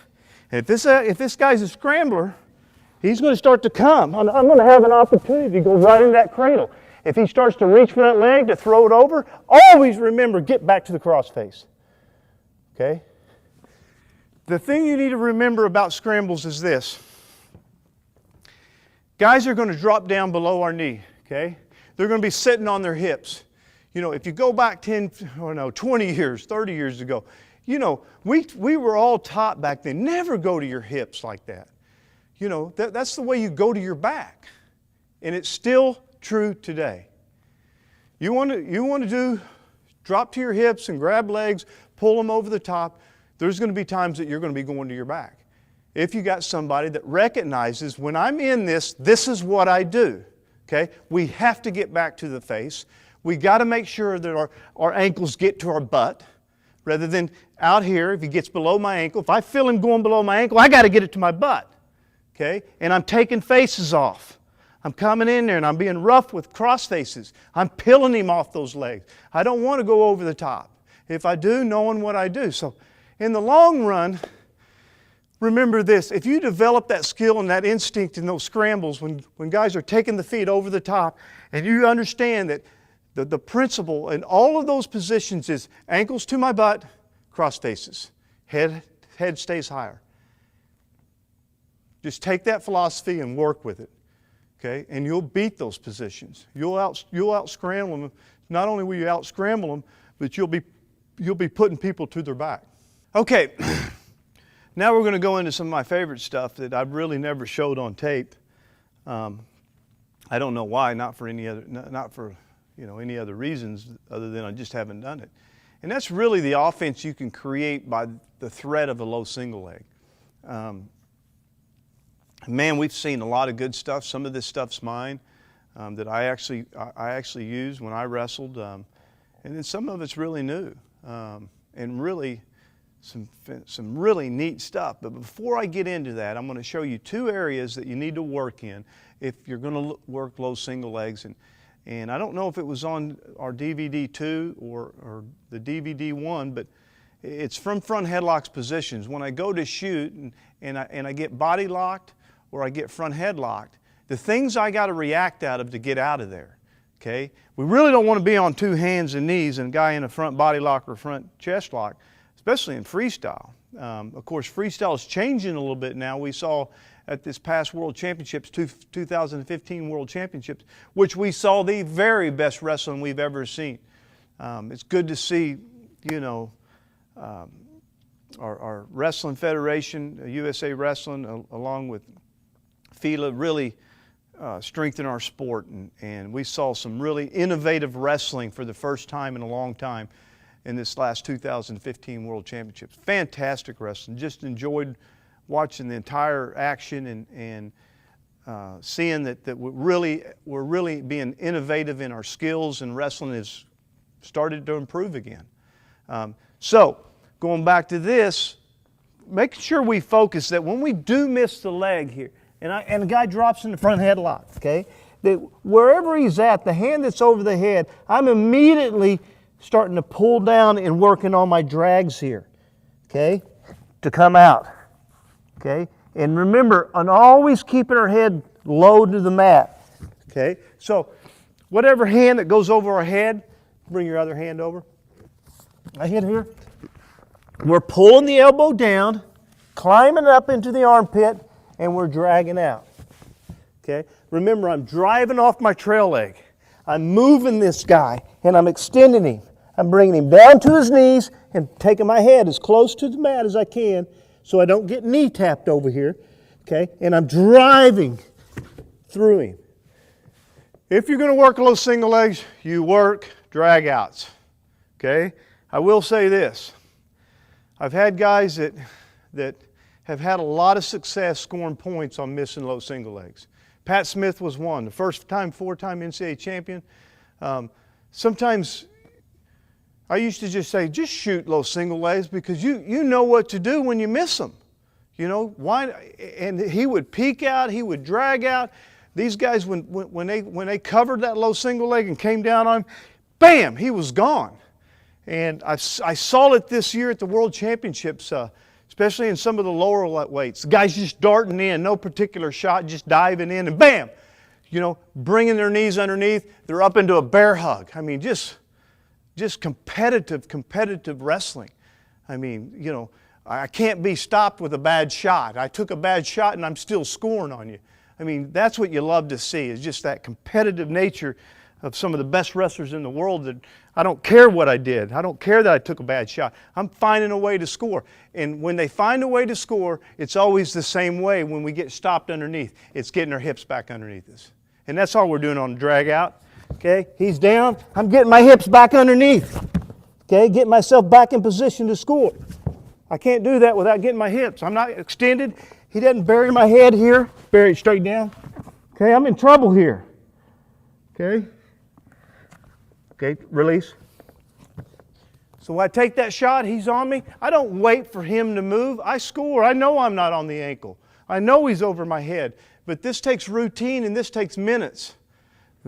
And if this guy's a scrambler, he's going to start to come. I'm going to have an opportunity to go right in that cradle. If he starts to reach for that leg to throw it over, always remember, get back to the cross face. Okay? The thing you need to remember about scrambles is this. Guys are going to drop down below our knee, okay? They're going to be sitting on their hips. If you go back 20 years, 30 years ago, we were all taught back then, never go to your hips like that. That's the way you go to your back. And it's still true today. You want to drop to your hips and grab legs, pull them over the top. There's going to be times that you're going to be going to your back. If you got somebody that recognizes, when I'm in this is what I do. Okay? We have to get back to the face. We got to make sure that our ankles get to our butt, rather than out here. If he gets below my ankle, if I feel him going below my ankle, I got to get it to my butt. Okay? And I'm taking faces off. I'm coming in there and I'm being rough with cross faces. I'm peeling him off those legs. I don't want to go over the top. If I do, knowing what I do. So in the long run, remember this. If you develop that skill and that instinct in those scrambles, when guys are taking the feet over the top, and you understand that the principle in all of those positions is ankles to my butt, cross faces. Head stays higher. Just take that philosophy and work with it. Okay? And you'll beat those positions. You'll out scramble them. Not only will you out scramble them, but you'll be putting people to their back. Okay. Now we're going to go into some of my favorite stuff that I've really never showed on tape. I don't know why, not for any other reasons other than I just haven't done it. And that's really the offense you can create by the threat of a low single leg. Man, we've seen a lot of good stuff. Some of this stuff's mine that I actually used when I wrestled, and then some of it's really new and really some really neat stuff. But before I get into that, I'm going to show you 2 areas that you need to work in if you're going to work low single legs. And I don't know if it was on our DVD 2 or the DVD 1, but it's from front headlocks positions. When I go to shoot and I get body locked or I get front headlocked, the things I got to react out of to get out of there. Okay? We really don't want to be on 2 hands and knees and a guy in a front body lock or front chest lock, especially in freestyle. Of course, freestyle is changing a little bit now. We saw at this past World Championships, 2015 World Championships, which we saw the very best wrestling we've ever seen. It's good to see, our wrestling federation, USA Wrestling, along with FILA, really strengthen our sport. And we saw some really innovative wrestling for the first time in a long time in this last 2015 World Championships. Fantastic wrestling. Just enjoyed watching the entire action and seeing that we're really being innovative in our skills, and wrestling has started to improve again. So going back to this, make sure we focus that when we do miss the leg here, and the guy drops in the front headlock, okay, that wherever he's at, the hand that's over the head, I'm immediately starting to pull down and working on my drags here, okay, to come out, okay? And remember, on always keeping our head low to the mat, okay? So whatever hand that goes over our head, bring your other hand over. I hit here. We're pulling the elbow down, climbing up into the armpit, and we're dragging out, okay? Remember, I'm driving off my trail leg. I'm moving this guy, and I'm extending him. I'm bringing him down to his knees and taking my head as close to the mat as I can so I don't get knee tapped over here, okay? And I'm driving through him. If you're going to work low single legs, you work drag outs, okay? I will say this. I've had guys that have had a lot of success scoring points on missing low single legs. Pat Smith was one, the four-time NCAA champion. Sometimes I used to just say, just shoot low single legs because you know what to do when you miss them. You know, why? And he would peek out, he would drag out. These guys, when they covered that low single leg and came down on him, bam, he was gone. And I saw it this year at the World Championships, especially in some of the lower weights. The guys just darting in, no particular shot, just diving in, and bam, you know, bringing their knees underneath. They're up into a bear hug. I mean, just competitive wrestling. I mean, you know, I can't be stopped with a bad shot. I took a bad shot and I'm still scoring on you. I mean, that's what you love to see, is just that competitive nature of some of the best wrestlers in the world. That I don't care what I did. I don't care that I took a bad shot. I'm finding a way to score. And when they find a way to score, it's always the same way when we get stopped underneath. It's getting our hips back underneath us. And that's all we're doing on the drag out. Okay, he's down. I'm getting my hips back underneath. Okay, getting myself back in position to score. I can't do that without getting my hips. I'm not extended. He doesn't bury my head here. Bury it straight down. Okay, I'm in trouble here. Okay. Okay, release. So when I take that shot, he's on me. I don't wait for him to move. I score. I know I'm not on the ankle. I know he's over my head. But this takes routine and this takes minutes.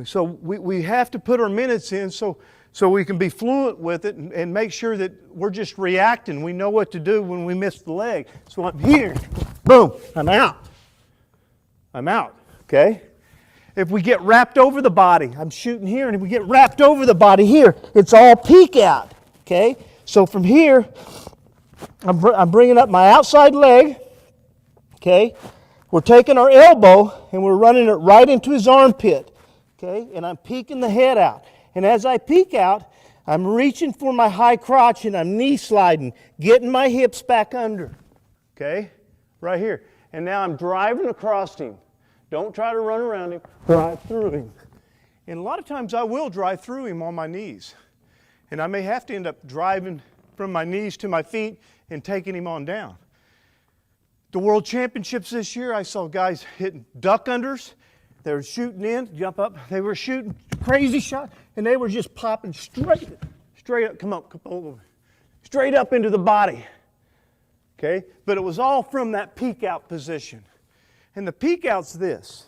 So we have to put our minutes in so we can be fluent with it and make sure that we're just reacting. We know what to do when we miss the leg. So I'm here. Boom. I'm out. I'm out. Okay? If we get wrapped over the body, I'm shooting here, and if we get wrapped over the body here, it's all peek out. Okay? So from here, I'm bringing up my outside leg. Okay? We're taking our elbow and we're running it right into his armpit. Okay? And I'm peeking the head out. And as I peek out, I'm reaching for my high crotch and I'm knee sliding, getting my hips back under. Okay? Right here. And now I'm driving across him. Don't try to run around him. Drive through him. And a lot of times I will drive through him on my knees. And I may have to end up driving from my knees to my feet and taking him on down. The World Championships this year, I saw guys hitting duck unders. They were shooting in, jump up. They were shooting crazy shots, and they were just popping straight up. Come on, straight up into the body. Okay, but it was all from that peek out position. And the peek out's this.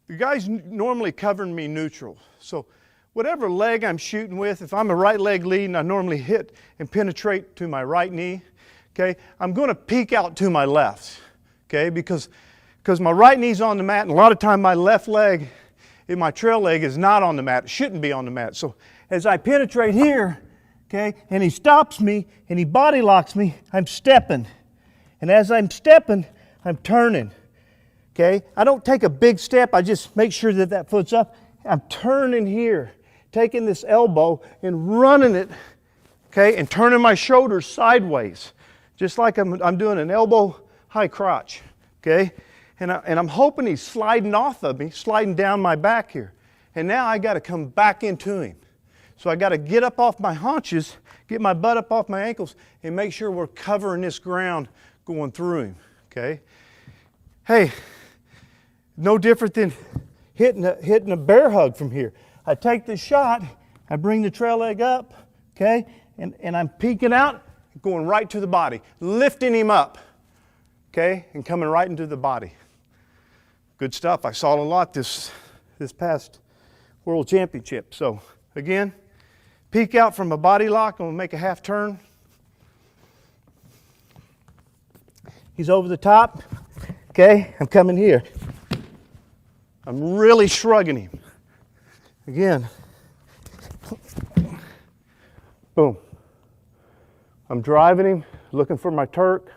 The guy's normally covering me neutral. So whatever leg I'm shooting with, if I'm a right leg leading, I normally hit and penetrate to my right knee. Okay, I'm going to peek out to my left. Okay, because my right knee's on the mat, and a lot of time my left leg, my trail leg, is not on the mat. It shouldn't be on the mat. So as I penetrate here, okay, and he stops me and he body locks me, I'm stepping. And as I'm stepping, I'm turning. Okay, I don't take a big step. I just make sure that that foot's up. I'm turning here, taking this elbow and running it, okay, and turning my shoulders sideways, just like I'm doing an elbow high crotch, okay? And I'm hoping he's sliding off of me, sliding down my back here. And now I got to come back into him. So I got to get up off my haunches, get my butt up off my ankles, and make sure we're covering this ground going through him, okay? Hey, no different than hitting a bear hug from here. I take the shot, I bring the trail leg up, okay? And I'm peeking out, going right to the body, lifting him up, okay? And coming right into the body. Good stuff. I saw it a lot this past World Championship. So again, peek out from a body lock, and we'll make a half turn. He's over the top, okay? I'm coming here. I'm really shrugging him. Again. Boom. I'm driving him, looking for my Turk.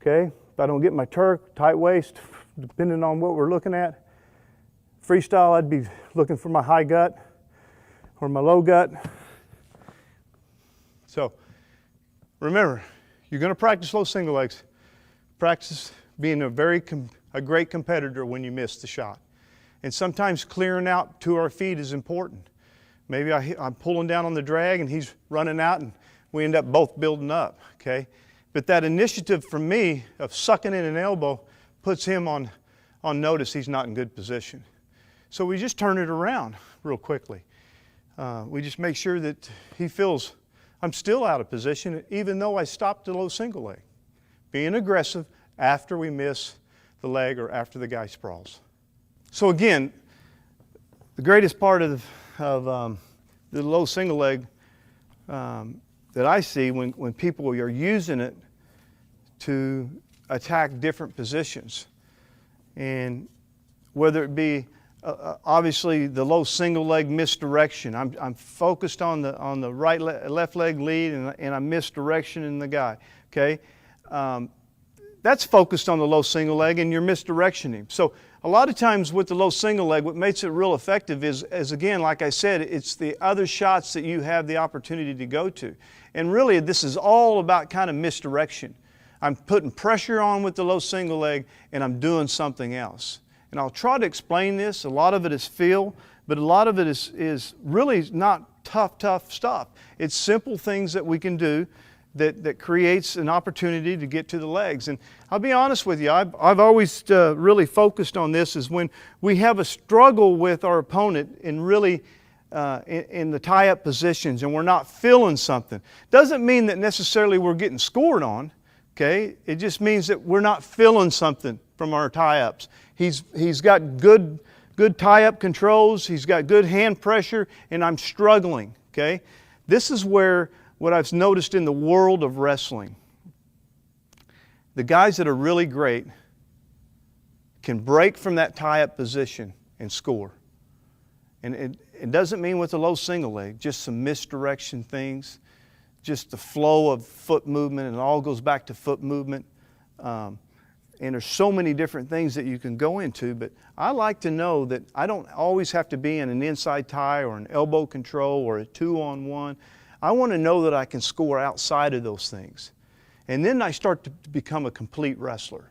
Okay? If I don't get my Turk, tight waist, depending on what we're looking at. Freestyle, I'd be looking for my high gut. or my low gut. So remember, you're going to practice low single legs. Practice being a great competitor when you miss the shot. And sometimes clearing out to our feet is important. Maybe I'm pulling down on the drag and he's running out and we end up both building up, okay? But that initiative from me of sucking in an elbow puts him on notice he's not in good position. So we just turn it around real quickly. We just make sure that he feels I'm still out of position even though I stopped the low single leg. Being aggressive after we miss the leg or after the guy sprawls. So again, the greatest part of the low single leg that I see when people are using it to attack different positions, and whether it be obviously the low single leg misdirection. I'm focused on the left leg lead and I'm misdirectioning the guy. Okay, that's focused on the low single leg and you're misdirectioning him. So a lot of times with the low single leg, what makes it real effective is again, like I said, it's the other shots that you have the opportunity to go to. And really, this is all about kind of misdirection. I'm putting pressure on with the low single leg and I'm doing something else. And I'll try to explain this. A lot of it is feel, but a lot of it is really not tough stuff. It's simple things that we can do that creates an opportunity to get to the legs. And I'll be honest with you, I've always really focused on this is when we have a struggle with our opponent in really in the tie-up positions and we're not feeling something. Doesn't mean that necessarily we're getting scored on, okay? It just means that we're not feeling something from our tie-ups. He's got good tie-up controls, he's got good hand pressure, and I'm struggling, okay? This is where what I've noticed in the world of wrestling, the guys that are really great can break from that tie-up position and score. And it doesn't mean with a low single leg, just some misdirection things, just the flow of foot movement, and it all goes back to foot movement. And there's so many different things that you can go into, but I like to know that I don't always have to be in an inside tie or an elbow control or a 2-on-1. I want to know that I can score outside of those things. And then I start to become a complete wrestler.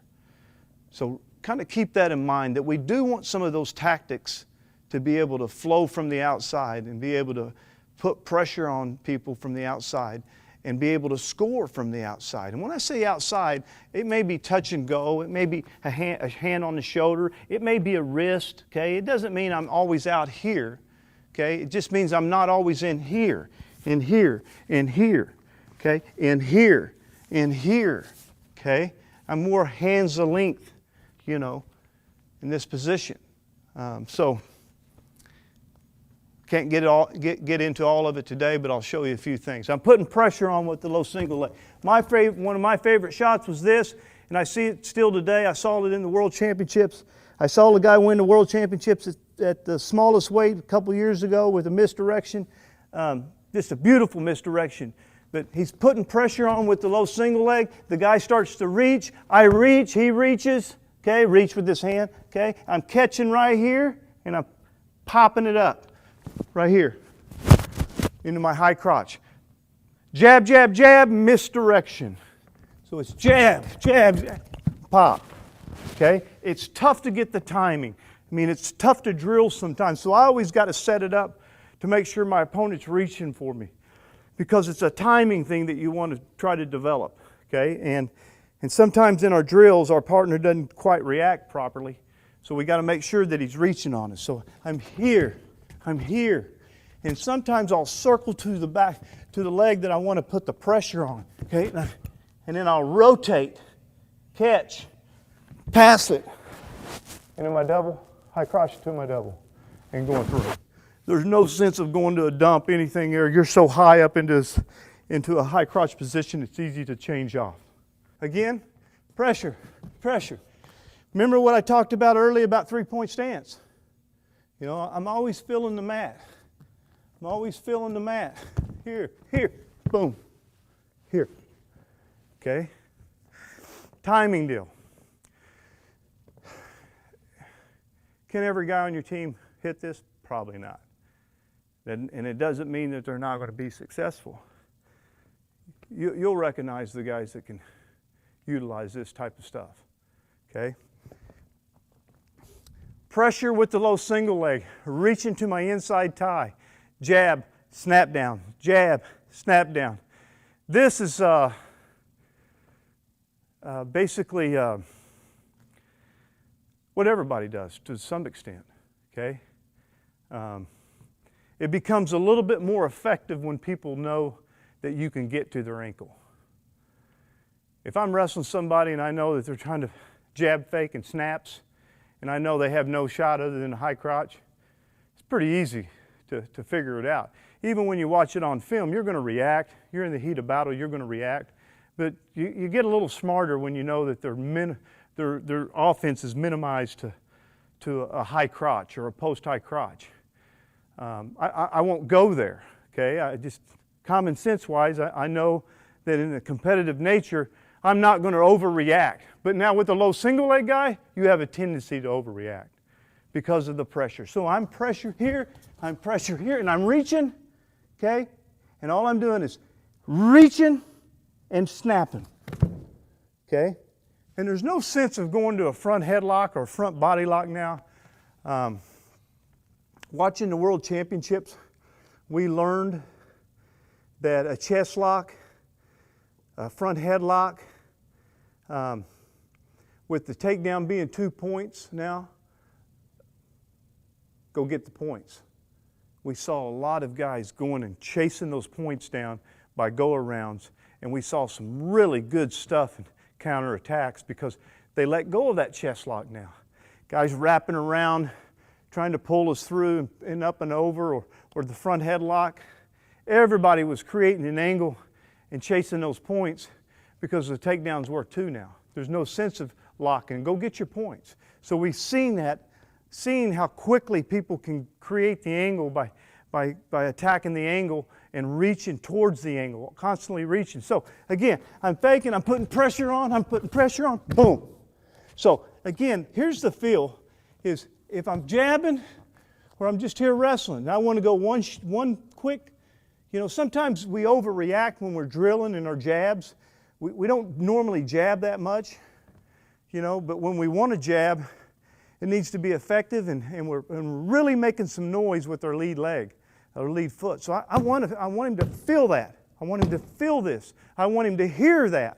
So kind of keep that in mind, that we do want some of those tactics to be able to flow from the outside and be able to put pressure on people from the outside and be able to score from the outside. And when I say outside, it may be touch and go, it may be a hand on the shoulder, it may be a wrist, okay? It doesn't mean I'm always out here, okay? It just means I'm not always in here. In here, in here, okay? In here, okay? I'm more hands a length, you know, in this position. So can't get into all of it today, but I'll show you a few things. I'm putting pressure on with the low single leg. One of my favorite shots was this, and I see it still today. I saw it in the World Championships. I saw the guy win the World Championships at the smallest weight a couple years ago with a misdirection. Just a beautiful misdirection. But he's putting pressure on with the low single leg. The guy starts to reach. I reach, he reaches. Okay, reach with this hand. Okay, I'm catching right here and I'm popping it up right here into my high crotch. Jab, jab, jab, misdirection. So it's jab, jab, pop. Okay, it's tough to get the timing. I mean, it's tough to drill sometimes. So I always got to set it up to make sure my opponent's reaching for me, because it's a timing thing that you want to try to develop, okay? And sometimes in our drills, our partner doesn't quite react properly, so we got to make sure that he's reaching on us. So I'm here, and sometimes I'll circle to the back, to the leg that I want to put the pressure on, okay? And then I'll rotate, catch, pass it, and then my double, high crotch to my double, and going through. There's no sense of going to a dump, anything there. You're so high up into a high crotch position, it's easy to change off. Again, pressure, pressure. Remember what I talked about earlier about three-point stance? You know, I'm always feeling the mat. I'm always feeling the mat. Here, boom, here. Okay? Timing deal. Can every guy on your team hit this? Probably not. And it doesn't mean that they're not going to be successful. You'll recognize the guys that can utilize this type of stuff, okay? Pressure with the low single leg, reaching to my inside tie, jab, snap down, jab, snap down. This is basically what everybody does to some extent, okay? It becomes a little bit more effective when people know that you can get to their ankle. If I'm wrestling somebody and I know that they're trying to jab fake and snaps, and I know they have no shot other than a high crotch, it's pretty easy to figure it out. Even when you watch it on film, you're going to react. You're in the heat of battle, you're going to react. But you get a little smarter when you know that their offense is minimized to a high crotch or a post-high crotch. I won't go there, okay? Common sense-wise, I know that in a competitive nature, I'm not going to overreact. But now with the low single leg guy, you have a tendency to overreact because of the pressure. So I'm pressure here, and I'm reaching, okay? And all I'm doing is reaching and snapping, okay? And there's no sense of going to a front headlock or a front body lock now. Watching the World Championships, we learned that a chest lock, a front headlock, with the takedown being 2 points now, go get the points. We saw a lot of guys going and chasing those points down by go-arounds, and we saw some really good stuff in counterattacks because they let go of that chest lock now. Guys wrapping around, trying to pull us through and up and over, or the front headlock. Everybody was creating an angle and chasing those points because the takedowns work too now. There's no sense of locking. Go get your points. So we've seen that, seeing how quickly people can create the angle by attacking the angle and reaching towards the angle, constantly reaching. So again, I'm faking, I'm putting pressure on, boom. So again, here's the feel, is if I'm jabbing or I'm just here wrestling, and I want to go one quick, sometimes we overreact when we're drilling in our jabs. We don't normally jab that much, but when we want to jab, it needs to be effective, and we're really making some noise with our lead leg, our lead foot. So I want him to feel that. I want him to feel this. I want him to hear that,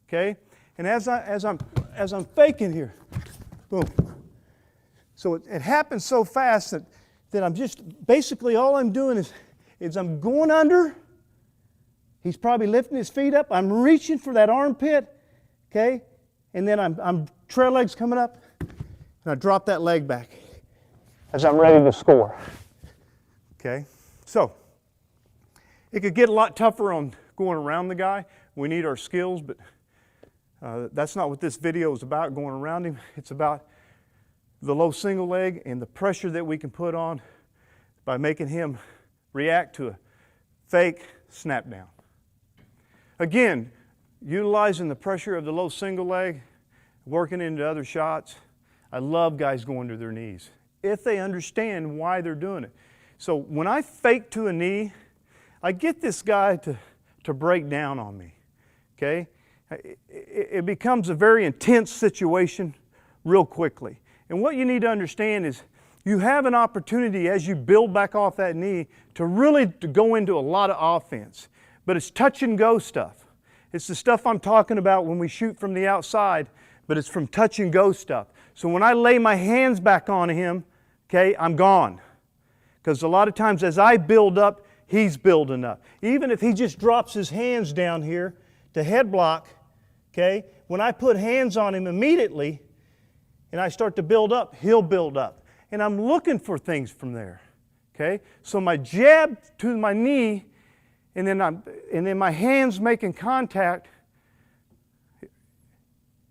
okay? And as I'm faking here, boom. So it happens so fast that I'm just, basically all I'm doing is I'm going under. He's probably lifting his feet up. I'm reaching for that armpit, okay? And then I'm trail legs coming up, and I drop that leg back as I'm ready to score, okay? So it could get a lot tougher on going around the guy. We need our skills, but that's not what this video is about, going around him. It's about the low single leg and the pressure that we can put on by making him react to a fake snap down. Again, utilizing the pressure of the low single leg, working into other shots. I love guys going to their knees if they understand why they're doing it. So when I fake to a knee, I get this guy to break down on me, okay? It becomes a very intense situation real quickly. And what you need to understand is you have an opportunity as you build back off that knee to really go into a lot of offense. But it's touch and go stuff. It's the stuff I'm talking about when we shoot from the outside, but it's from touch and go stuff. So when I lay my hands back on him, okay, I'm gone. Because a lot of times as I build up, he's building up. Even if he just drops his hands down here to head block, okay, when I put hands on him immediately, and I start to build up, he'll build up. And I'm looking for things from there, okay? So my jab to my knee, and then my hands making contact,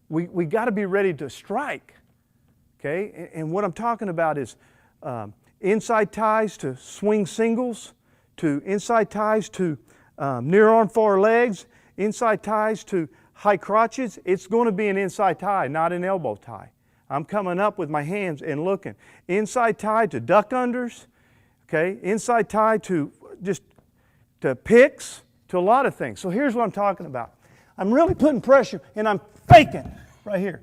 we got to be ready to strike, okay? And what I'm talking about is inside ties to swing singles, to inside ties to near arm far legs, inside ties to high crotches. It's going to be an inside tie, not an elbow tie. I'm coming up with my hands and looking. Inside tie to duck unders, okay? Inside tie to just to picks, to a lot of things. So here's what I'm talking about. I'm really putting pressure, and I'm faking right here.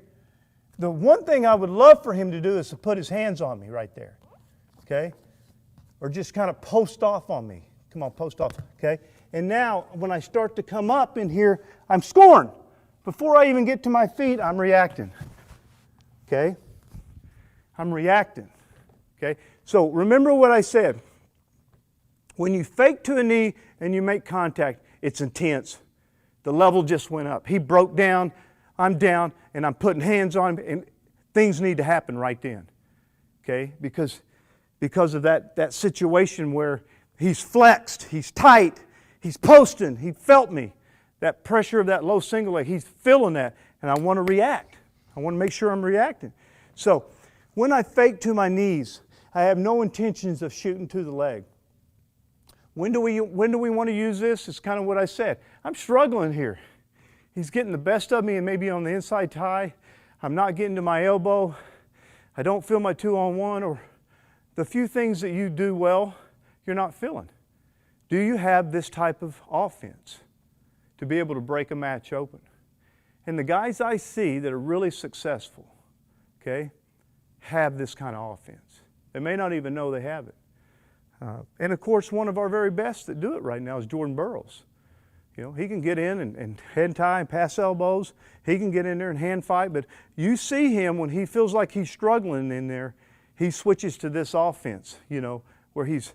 The one thing I would love for him to do is to put his hands on me right there, okay? Or just kind of post off on me. Come on, post off, okay? And now, when I start to come up in here, I'm scoring. Before I even get to my feet, I'm reacting, okay? I'm reacting, okay? So remember what I said. When you fake to a knee and you make contact, it's intense. The level just went up. He broke down, I'm down, and I'm putting hands on him, and things need to happen right then, okay? Because of that situation where he's flexed, he's tight, he's posting, he felt me. That pressure of that low single leg, he's feeling that, and I want to react. I want to make sure I'm reacting. So when I fake to my knees, I have no intentions of shooting to the leg. When do we want to use this? It's kind of what I said. I'm struggling here. He's getting the best of me and maybe on the inside tie. I'm not getting to my elbow. I don't feel my 2-on-1, or the few things that you do well, you're not feeling. Do you have this type of offense to be able to break a match open? And the guys I see that are really successful, okay, have this kind of offense. They may not even know they have it. And of course, one of our very best that do it right now is Jordan Burroughs. You know, he can get in and head tie and pass elbows. He can get in there and hand fight. But you see him when he feels like he's struggling in there, he switches to this offense, you know, where he's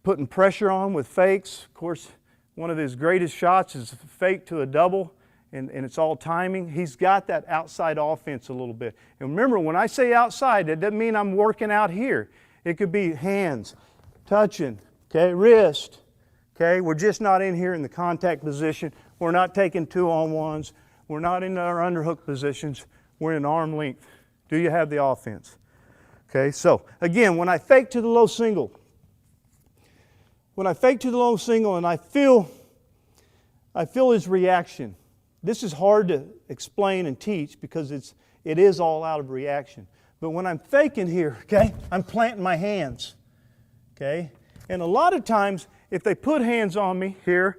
putting pressure on with fakes. Of course, one of his greatest shots is a fake to a double, and it's all timing. He's got that outside offense a little bit. And remember, when I say outside, that doesn't mean I'm working out here. It could be hands, touching, okay, wrist, okay? We're just not in here in the contact position. We're not taking 2-on-1s. We're not in our underhook positions. We're in arm length. Do you have the offense? Okay, so again, when I fake to the low single, and I feel his reaction. This is hard to explain and teach because it is all out of reaction. But when I'm faking here, okay, I'm planting my hands, okay? And a lot of times, if they put hands on me here,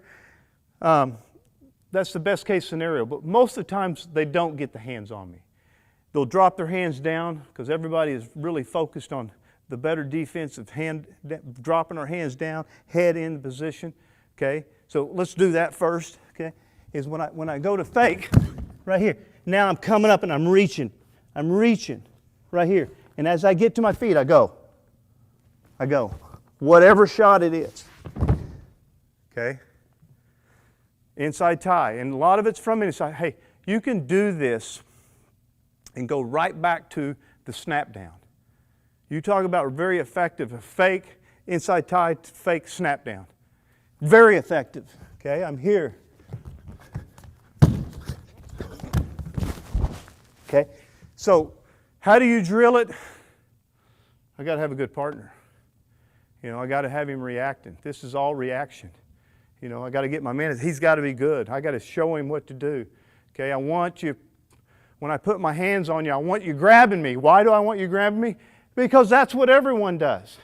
that's the best case scenario. But most of the times, they don't get the hands on me. They'll drop their hands down because everybody is really focused on the better defensive hand, dropping our hands down, head in position, okay? So let's do that first, okay? Is when I go to fake, right here, now I'm coming up and I'm reaching right here. And as I get to my feet, I go. Whatever shot it is, okay? Inside tie, and a lot of it's from inside. Hey, you can do this and go right back to the snap down. You talk about very effective, a fake, inside tie, fake, snap down. Very effective, okay? I'm here. Okay, so how do you drill it? I got to have a good partner. You know, I got to have him reacting. This is all reaction. You know, I got to get my man. He's got to be good. I got to show him what to do. Okay, I want you, when I put my hands on you, I want you grabbing me. Why do I want you grabbing me? Because that's what everyone does.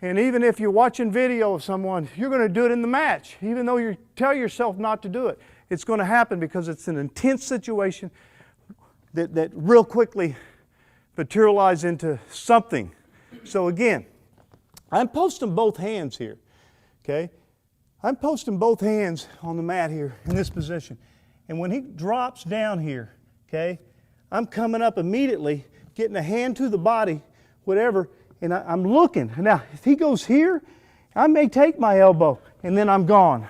And even if you're watching video of someone, you're going to do it in the match. Even though you tell yourself not to do it, it's going to happen because it's an intense situation that real quickly materializes into something. So again, I'm posting both hands here, okay? I'm posting both hands on the mat here in this position. And when he drops down here, okay, I'm coming up immediately, getting a hand to the body, whatever, and I'm looking. Now, if he goes here, I may take my elbow, and then I'm gone,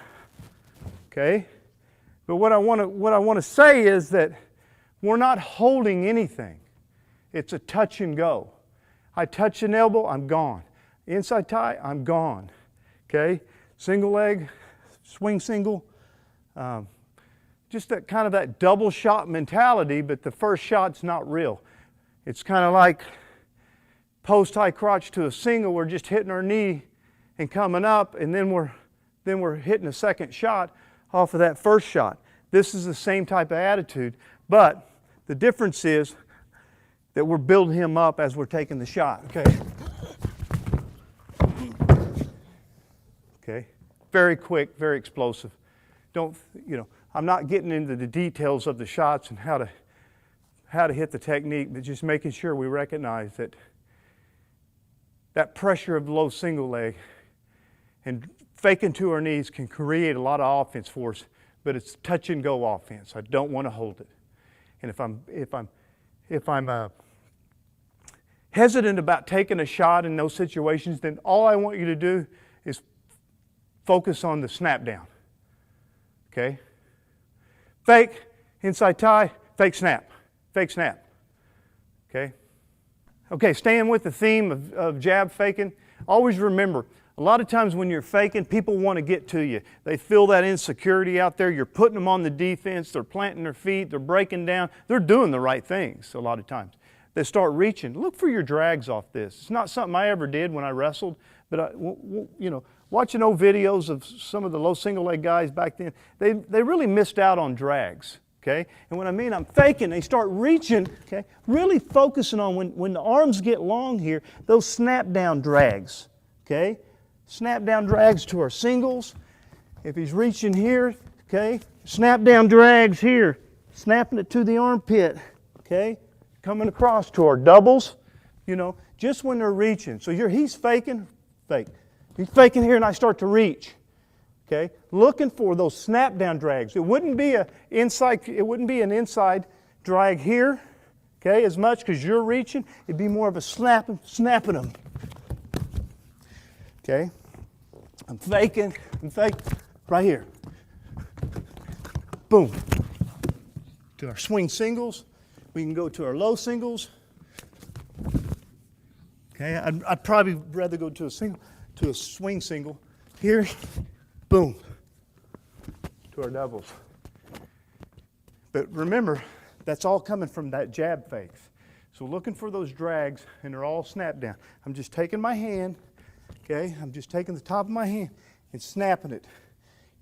okay? But what I want to say is that we're not holding anything. It's a touch and go. I touch an elbow, I'm gone. Inside tie, I'm gone. Okay? Single leg, swing single. Just that kind of that double shot mentality, but the first shot's not real. It's kind of like post high crotch to a single. We're just hitting our knee and coming up, and then we're hitting a second shot off of that first shot. This is the same type of attitude, but the difference is that we're building him up as we're taking the shot, okay? Very quick, very explosive. Don't, I'm not getting into the details of the shots and how to hit the technique, but just making sure we recognize that pressure of the low single leg and faking to our knees can create a lot of offense for us, but it's touch and go offense. I don't want to hold it. And if I'm hesitant about taking a shot in those situations, then all I want you to do is focus on the snap down. Okay? Fake, inside tie, fake snap. Fake snap. Okay? Okay, staying with the theme of jab faking, always remember, a lot of times when you're faking, people want to get to you. They feel that insecurity out there. You're putting them on the defense. They're planting their feet. They're breaking down. They're doing the right things a lot of times. They start reaching. Look for your drags off this. It's not something I ever did when I wrestled, but watching old videos of some of the low single leg guys back then, they really missed out on drags. Okay? And when I mean I'm faking, they start reaching, okay? Really focusing on when the arms get long here, those snap down drags. Okay? Snap down drags to our singles. If he's reaching here, okay? Snap down drags here. Snapping it to the armpit. Okay? Coming across to our doubles, just when they're reaching. So he's faking, fake. He's faking here and I start to reach. Okay? Looking for those snap down drags. It wouldn't be an inside drag here, okay, as much because you're reaching. It'd be more of a snapping them. Okay? I'm faking, right here. Boom. To our swing singles. We can go to our low singles. Okay, I'd probably rather go to a swing single. Here, boom, to our doubles. But remember, that's all coming from that jab fakes. So looking for those drags, and they're all snap down. I'm just taking my hand, okay, I'm just taking the top of my hand and snapping it,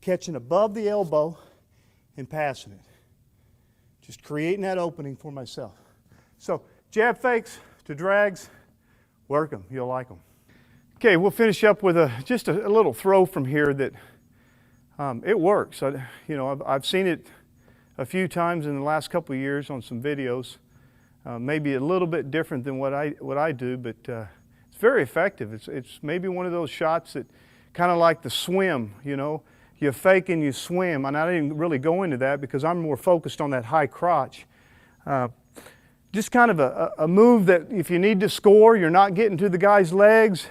catching above the elbow and passing it. Just creating that opening for myself. So jab fakes to drags, work them, you'll like them. Okay, we'll finish up with just a little throw from here that it works. I've seen it a few times in the last couple of years on some videos. Maybe a little bit different than what I do, but it's very effective. It's maybe one of those shots that kind of like the swim, You fake and you swim, and I didn't really go into that because I'm more focused on that high crotch. Just kind of a move that if you need to score, you're not getting to the guy's legs,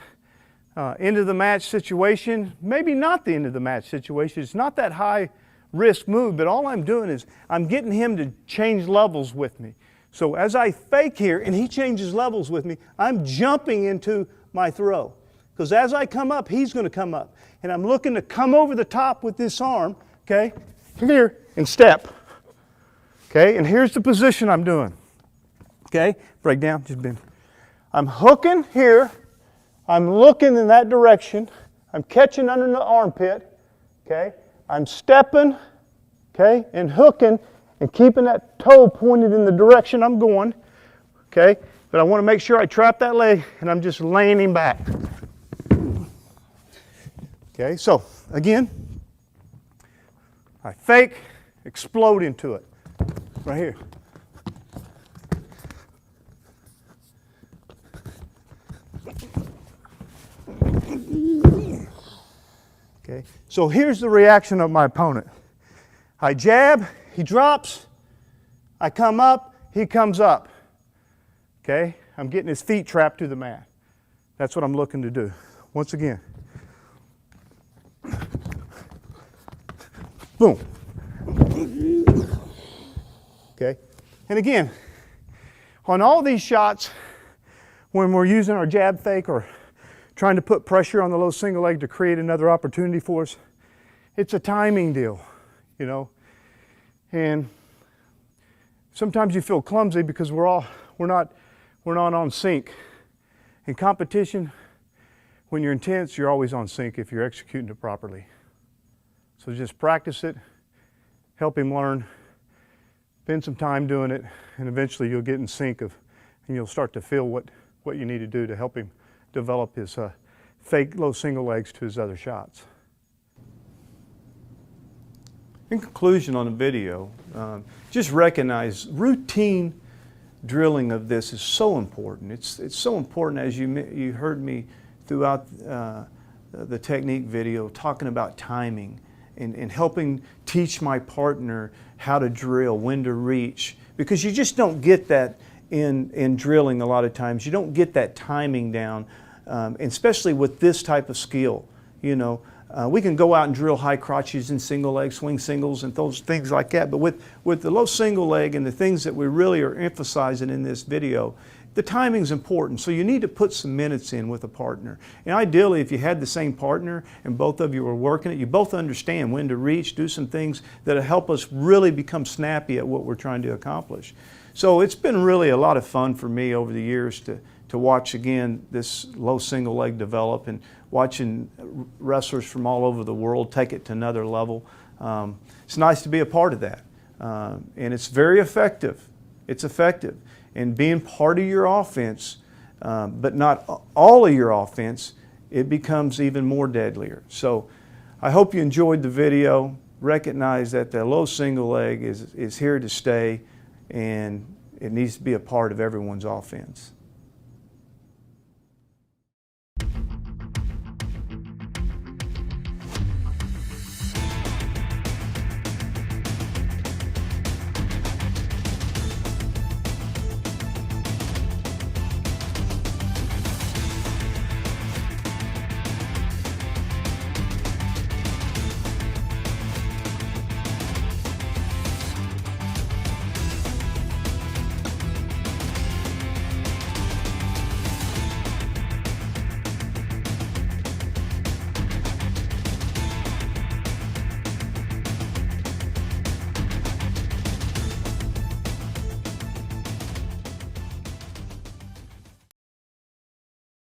end of the match situation, maybe not the end of the match situation. It's not that high risk move, but all I'm doing is I'm getting him to change levels with me. So as I fake here and he changes levels with me, I'm jumping into my throw. Because as I come up, he's going to come up. And I'm looking to come over the top with this arm, okay, here, and step. Okay, and here's the position I'm doing. Okay, break down, just bend. I'm hooking here. I'm looking in that direction. I'm catching under the armpit. Okay, I'm stepping, okay, and hooking and keeping that toe pointed in the direction I'm going. Okay, but I want to make sure I trap that leg and I'm just laying him back. Okay, so again, I fake, explode into it, right here. Okay, so here's the reaction of my opponent. I jab, he drops, I come up, he comes up. Okay, I'm getting his feet trapped to the mat. That's what I'm looking to do. Once again. Boom. Okay, and again, on all these shots, when we're using our jab fake or trying to put pressure on the low single leg to create another opportunity for us, it's a timing deal, and sometimes you feel clumsy because we're not on sync. In competition, when you're intense, you're always on sync if you're executing it properly. So just practice it, help him learn, spend some time doing it, and eventually you'll get in sync and you'll start to feel what you need to do to help him develop his fake low single legs to his other shots. In conclusion on the video, just recognize routine drilling of this is so important. It's so important, as you heard me throughout the technique video talking about timing and helping teach my partner how to drill, when to reach, because you just don't get that in drilling a lot of times. You don't get that timing down, especially with this type of skill. You know, we can go out and drill high crotches and single leg, swing singles and those things like that, but with the low single leg and the things that we really are emphasizing in this video, the timing's important, so you need to put some minutes in with a partner. And ideally, if you had the same partner and both of you were working it, you both understand when to reach, do some things that'll help us really become snappy at what we're trying to accomplish. So it's been really a lot of fun for me over the years to watch again this low single leg develop and watching wrestlers from all over the world take it to another level. It's nice to be a part of that. And it's very effective. It's effective. And being part of your offense, but not all of your offense, it becomes even more deadlier. So I hope you enjoyed the video. Recognize that the low single leg is here to stay, and it needs to be a part of everyone's offense.